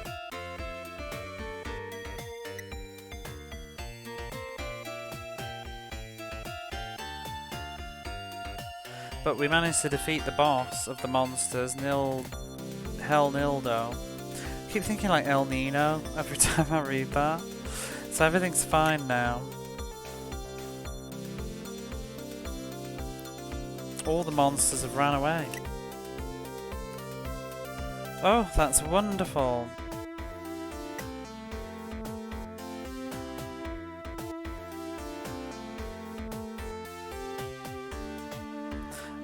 But we managed to defeat the boss of the monsters, Hell Nildo. I keep thinking like El Nino every time I read that. So everything's fine now. All the monsters have ran away. Oh, that's wonderful.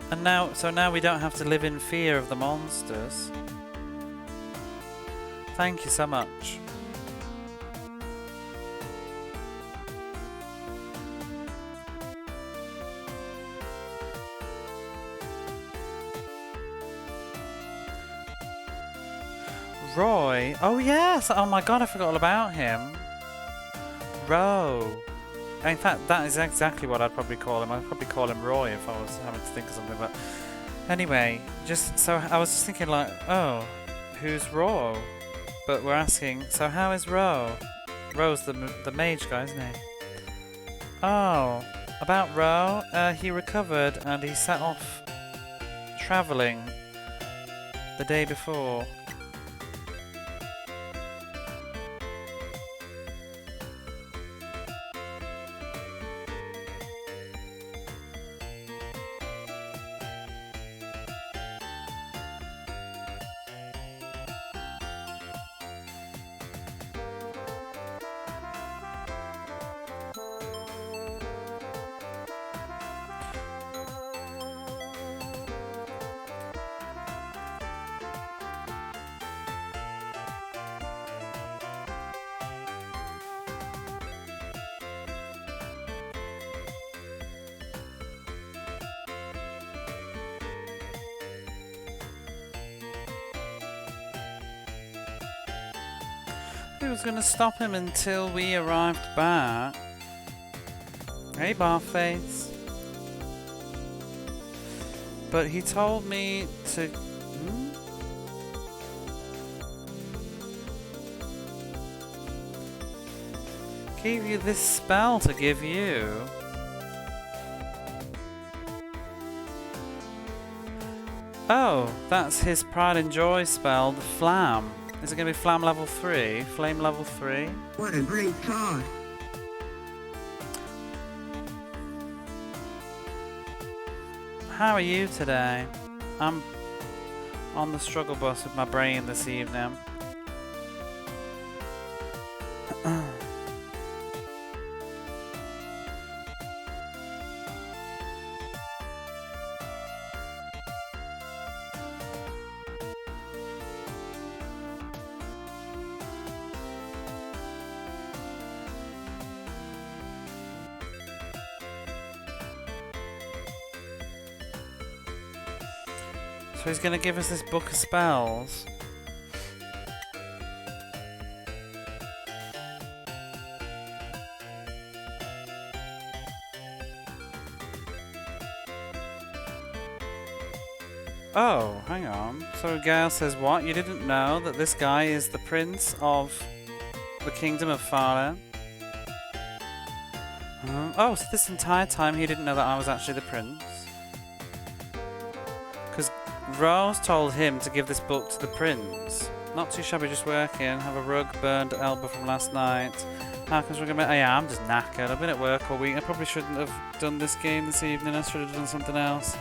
And now, so now we don't have to live in fear of the monsters. Thank you so much. Roy? Oh yes! Oh my god, I forgot all about him. Ro. In fact, that is exactly what I'd probably call him. I'd probably call him Roy if I was having to think of something. But anyway, just so I was just thinking like, oh, who's Ro? But we're asking, so how is Ro? Ro's the mage guy, isn't he? Oh, about Ro, he recovered and he set off travelling the day before. Who was going to stop him until we arrived back? Hey, Barface. But he told me to... Give you this spell to give you. Oh, that's his Pride and Joy spell, the Flam. Is it going to be Flam level 3? Flame level 3? What a great card. How are you today? I'm on the struggle bus with my brain this evening. So he's going to give us this book of spells. Oh, hang on. So Gail says what? You didn't know that this guy is the prince of the kingdom of Farah? Oh, so this entire time he didn't know that I was actually the prince? Because Rose told him to give this book to the prince. Not too shabby, just working. Have a rug, burned elbow from last night. How comes we're going to... Yeah, I'm just knackered. I've been at work all week. I probably shouldn't have done this game this evening. I should have done something else.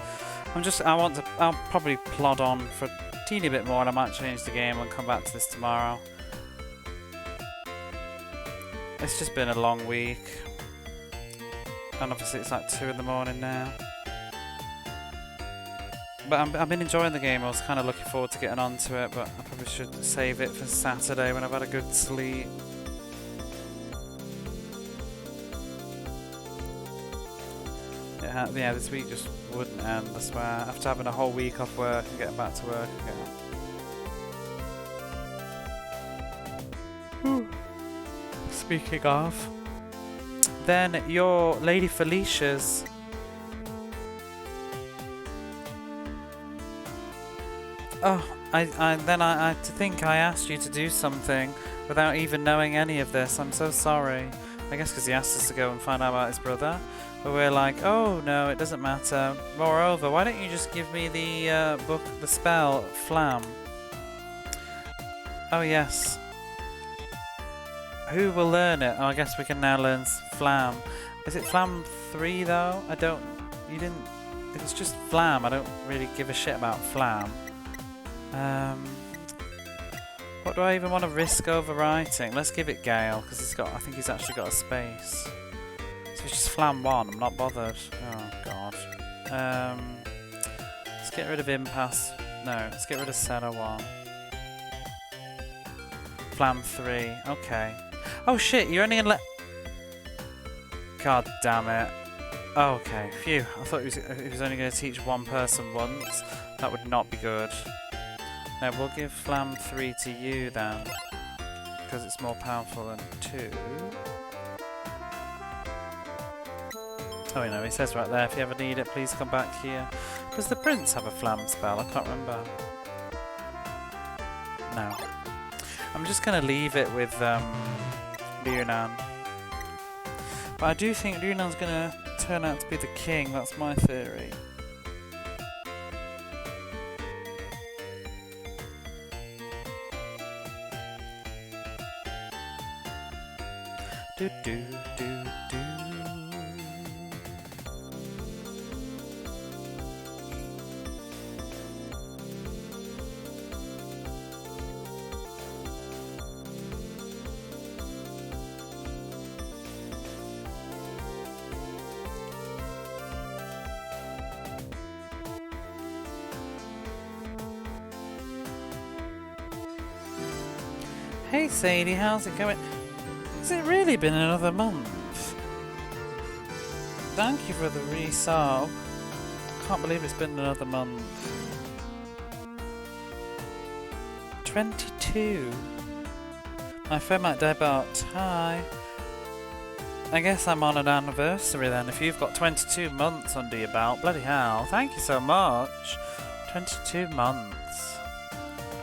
I'll probably plod on for a teeny bit more and I might change the game and come back to this tomorrow. It's just been a long week. And obviously it's like 2 in the morning now. But I've been enjoying the game. I was kind of looking forward to getting onto it, but I probably should save it for Saturday when I've had a good sleep. Yeah, this week just wouldn't end, I swear. After having a whole week off work and getting back to work again. Speaking of, then your Lady Felicia's... Oh, I think I asked you to do something without even knowing any of this. I'm so sorry. I guess because he asked us to go and find out about his brother. But we're like, oh no, it doesn't matter. Moreover, why don't you just give me the book, the spell, Flam? Oh yes. Who will learn it? Oh, I guess we can now learn Flam. Is it Flam 3 though? You didn't, if it's just Flam, I don't really give a shit about Flam. What do I even want to risk overwriting? Let's give it Gale, because I think he's actually got a space. So it's just Flam 1, I'm not bothered. Oh god. Let's get rid of Impasse. No, let's get rid of Senna 1. Flam 3, okay. Oh shit, you're only gonna God damn it. Okay, phew. I thought he was only going to teach one person once. That would not be good. No, we'll give Flam 3 to you then, because it's more powerful than 2. Oh, you know, he says right there, if you ever need it, please come back here. Does the prince have a Flam spell? I can't remember. No. I'm just going to leave it with Lunan. But I do think Lunan's going to turn out to be the king, that's my theory. Do do do do. Hey Sadie, how's it going? Has it really been another month? Thank you for the resub. Can't believe it's been another month. 22. My friend might die about. Hi. I guess I'm on an anniversary then. If you've got 22 months under your belt, bloody hell, thank you so much. 22 months.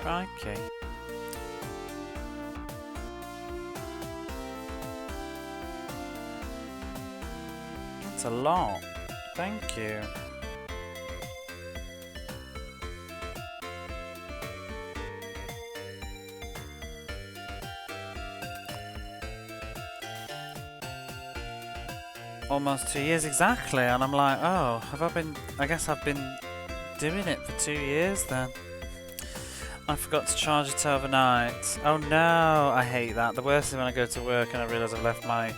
Crikey. That's a lot. Thank you. Almost 2 years exactly, and I'm like, oh, I guess I've been doing it for 2 years then. I forgot to charge it overnight. Oh no, I hate that. The worst is when I go to work and I realise I've left my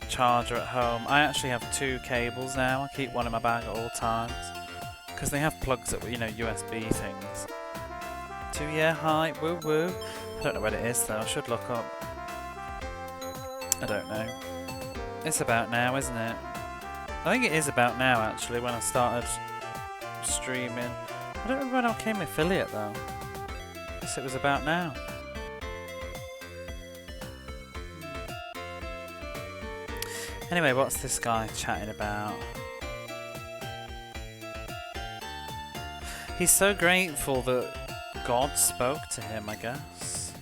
charger at home. I actually have 2 cables now. I keep one in my bag at all times. Because they have plugs that, you know, USB things. 2-year high, woo woo. I don't know what it is though, I should look up. I don't know. It's about now, isn't it? I think it is about now, actually, when I started streaming. I don't remember when I became affiliate, though. I guess it was about now. Anyway, what's this guy chatting about? He's so grateful that God spoke to him, I guess.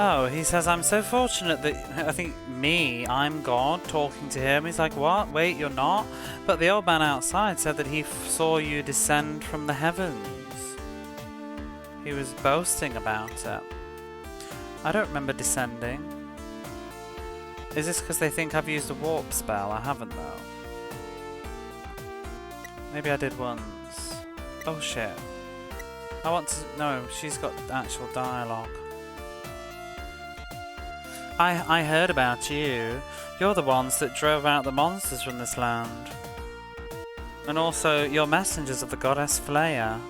Oh, he says, I'm so fortunate that, I think, I'm God, talking to him. He's like, what? Wait, you're not? But the old man outside said that he saw you descend from the heavens. He was boasting about it. I don't remember descending. Is this because they think I've used a warp spell? I haven't, though. Maybe I did once. Oh, shit. I want to... No, she's got actual dialogue. I heard about you. You're the ones that drove out the monsters from this land. And also, you're messengers of the goddess Freya.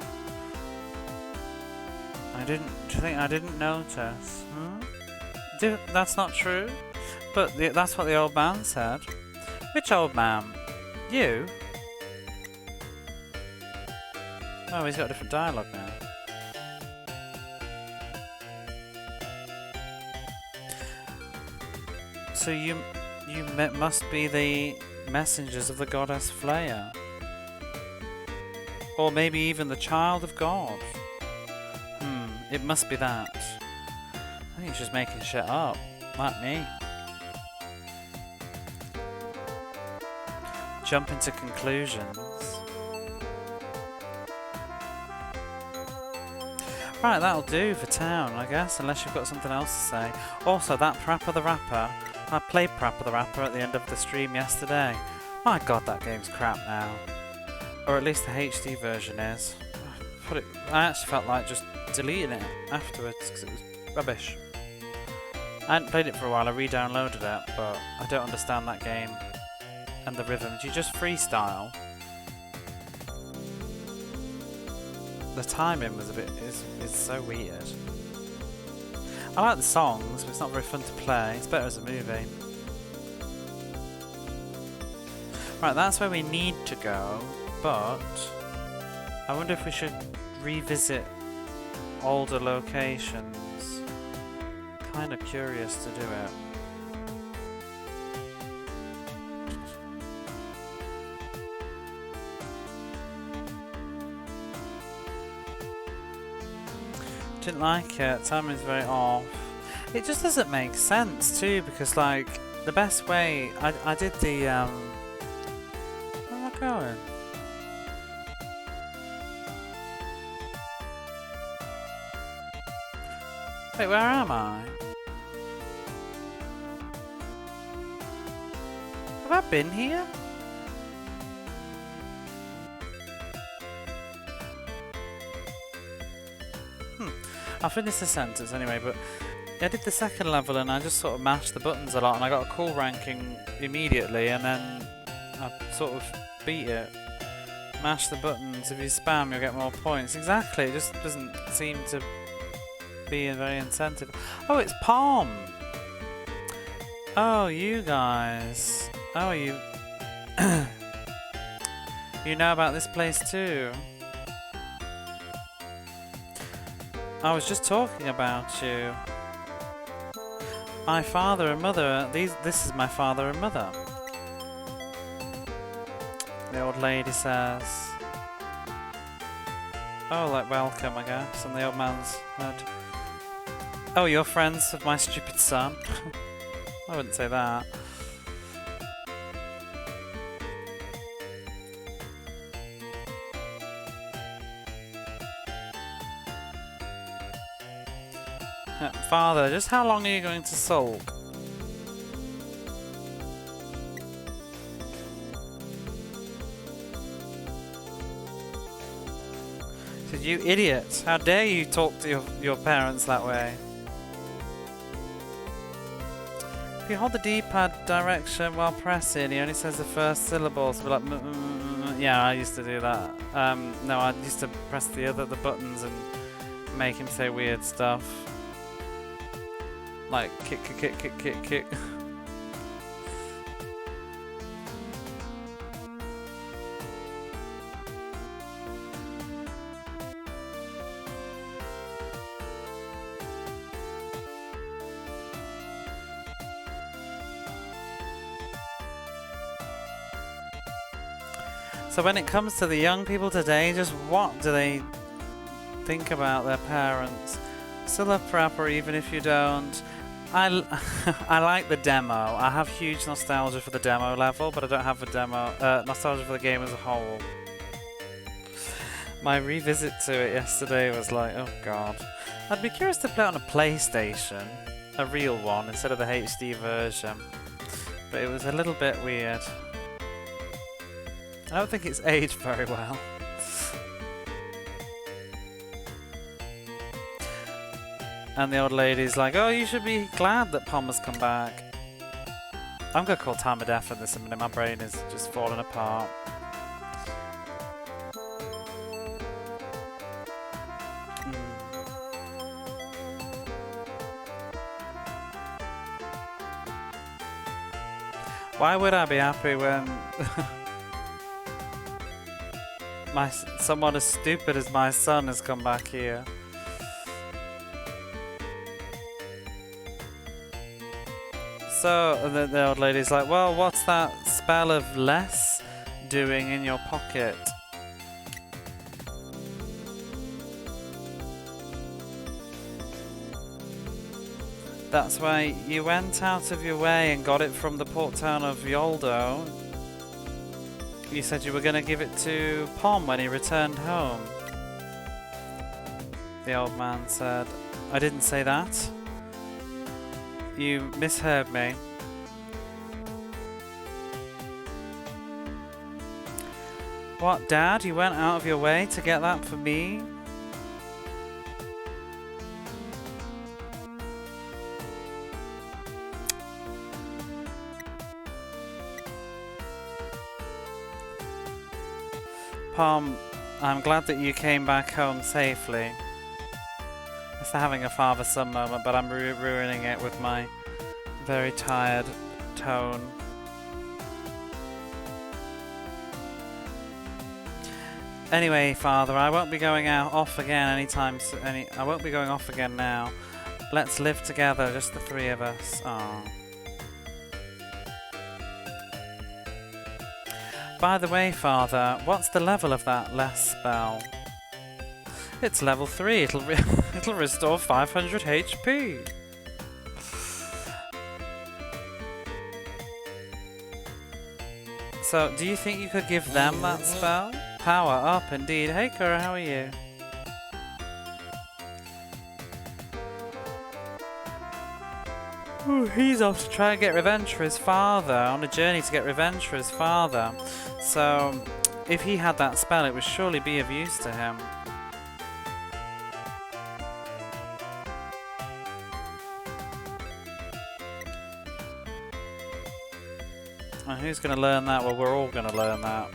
Do you think I didn't notice? That's not true? But that's what the old man said. Which old man? You? Oh, he's got a different dialogue now. So you must be the messengers of the goddess Freya. Or maybe even the child of God. It must be that. I think he's just making shit up. Like me. Jump into conclusions. Right, that'll do for town, I guess, unless you've got something else to say. Also, that Parappa the Rapper, I played Parappa the Rapper at the end of the stream yesterday. My god, that game's crap now. Or at least the HD version is. I actually felt like just deleting it afterwards because it was rubbish. I hadn't played it for a while, I re-downloaded it, but I don't understand that game and the rhythms. You just freestyle. The timing was is so weird. I like the songs, but it's not very fun to play. It's better as a movie. Right, that's where we need to go, but I wonder if we should revisit older locations. Kind of curious to do it. Didn't like it. Timing's very off. It just doesn't make sense too, because like the best way I did the where am I going? Wait, where am I? Have I been here? I'll finish the sentence anyway, but I did the second level and I just sort of mashed the buttons a lot and I got a cool ranking immediately and then I sort of beat it. Mash the buttons, if you spam you'll get more points. Exactly, it just doesn't seem to be very incentive. Oh, it's Palm! Oh, you guys. Oh, you... You know about this place too? I was just talking about you. My father and mother, this is my father and mother. The old lady says. Oh, like welcome, I guess, and the old man's head. Oh, you're friends of my stupid son? I wouldn't say that. Father, just how long are you going to sulk? Said, you idiot! How dare you talk to your parents that way? If you hold the D-pad direction while pressing, he only says the first syllable, so be like, yeah, I used to do that. No, I used to press the buttons and make him say weird stuff. Like, kick, kick, kick, kick, kick, kick. So when it comes to the young people today, just what do they think about their parents? Still love Prapper even if you don't. I like the demo. I have huge nostalgia for the demo level, but I don't have a demo nostalgia for the game as a whole. My revisit to it yesterday was like, oh god. I'd be curious to play it on a PlayStation, a real one, instead of the HD version. But it was a little bit weird. I don't think it's aged very well. And the old lady's like, oh, you should be glad that Pom has come back. I'm going to call time of death in this a minute. My brain is just falling apart. Why would I be happy when someone as stupid as my son has come back here? So, and then the old lady's like, well, what's that spell of less doing in your pocket? That's why you went out of your way and got it from the port town of Yoldo. You said you were going to give it to Pom when he returned home. The old man said, I didn't say that. You misheard me. What, Dad? You went out of your way to get that for me? Pom, I'm glad that you came back home safely. It's having a father-son moment, but I'm ruining it with my very tired tone. Anyway, Father, I won't be going off again anytime soon. I won't be going off again now. Let's live together, just the three of us. Aww. By the way, Father, what's the level of that less spell? It's level 3. It'll restore 500 HP. So, do you think you could give them that spell? Power up, indeed. Hey, Kura, how are you? Ooh, he's off to try and get revenge for his father, on a journey to get revenge for his father. So, if he had that spell, it would surely be of use to him. And who's going to learn that? Well, we're all going to learn that.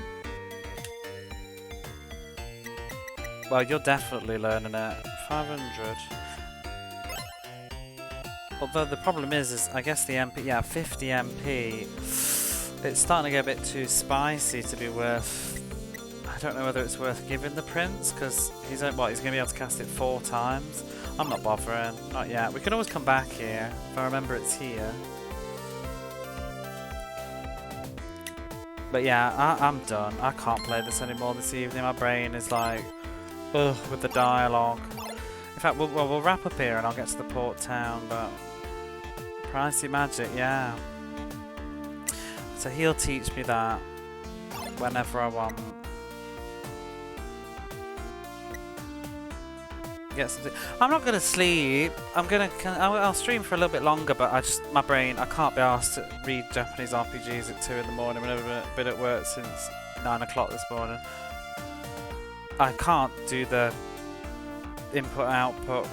Well, you're definitely learning it. 500. Although the problem is I guess the MP, yeah, 50 MP. It's starting to get a bit too spicy to be worth... I don't know whether it's worth giving the prince, because he's going to be able to cast it 4 times. I'm not bothering, not yet. We can always come back here, if I remember it's here. But yeah, I'm done. I can't play this anymore this evening. My brain is like, ugh, with the dialogue. In fact, we'll wrap up here and I'll get to the port town, but... Pricey magic, yeah. So he'll teach me that whenever I want. Get something. I'm not gonna sleep. I'll stream for a little bit longer, but my brain, I can't be asked to read Japanese RPGs at 2 in the morning when I've been at work since 9 o'clock this morning. I can't do the input-output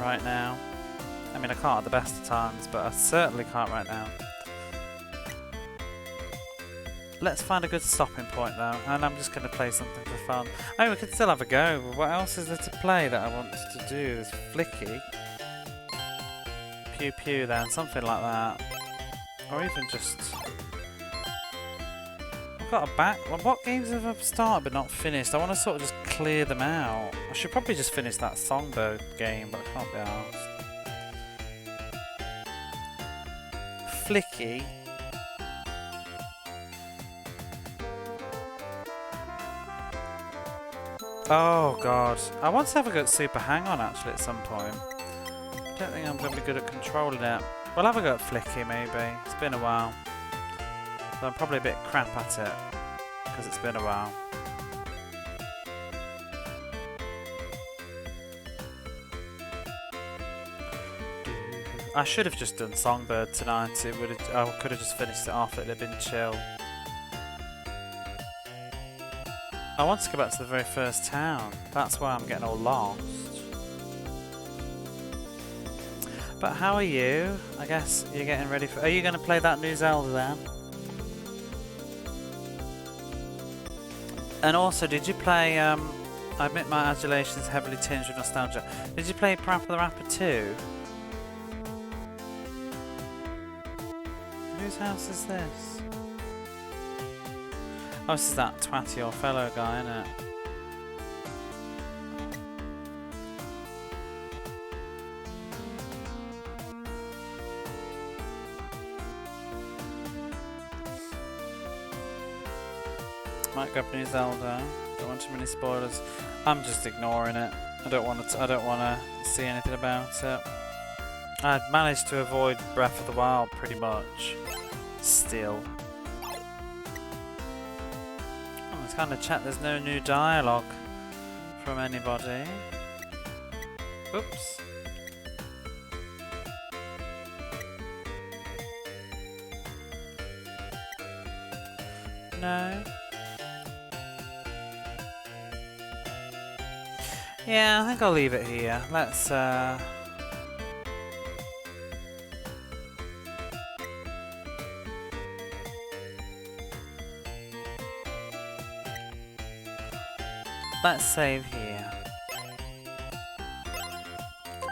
right now. I mean, I can't at the best of times, but I certainly can't right now. Let's find a good stopping point though, and I'm just going to play something for fun. Oh, we could still have a go. What else is there to play that I want to do? There's Flicky. Pew Pew then, something like that. Or even just... I've got a back... Well, what games have I started but not finished? I want to sort of just clear them out. I should probably just finish that Songbird game, but I can't be arsed. Flicky. Oh god, I want to have a go at Super Hang-On actually at some point. I don't think I'm going to be good at controlling it. We'll have a go at Flicky maybe, it's been a while. So I'm probably a bit crap at it, because it's been a while. I should have just done Songbird tonight, I could have just finished it off, it would have been chill. I want to go back to the very first town. That's why I'm getting all lost. But how are you? I guess you're getting ready for... Are you going to play that new Zelda then? And also, did you play... I admit my adulation is heavily tinged with nostalgia. Did you play Parappa the Rapper 2? Whose house is this? Oh, this is that twatty old fellow guy, isn't it? Might grab new Zelda. Don't want too many spoilers. I'm just ignoring it. I don't want to see anything about it. I'd managed to avoid Breath of the Wild pretty much. Still. Let's kind of check there's no new dialogue from anybody. Oops. No. Yeah, I think I'll leave it here. Let's save here.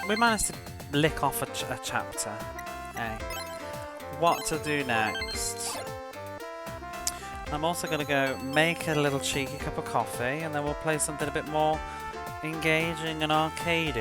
We managed to lick off a chapter. Hey. What to do next? I'm also going to go make a little cheeky cup of coffee and then we'll play something a bit more engaging and arcadey.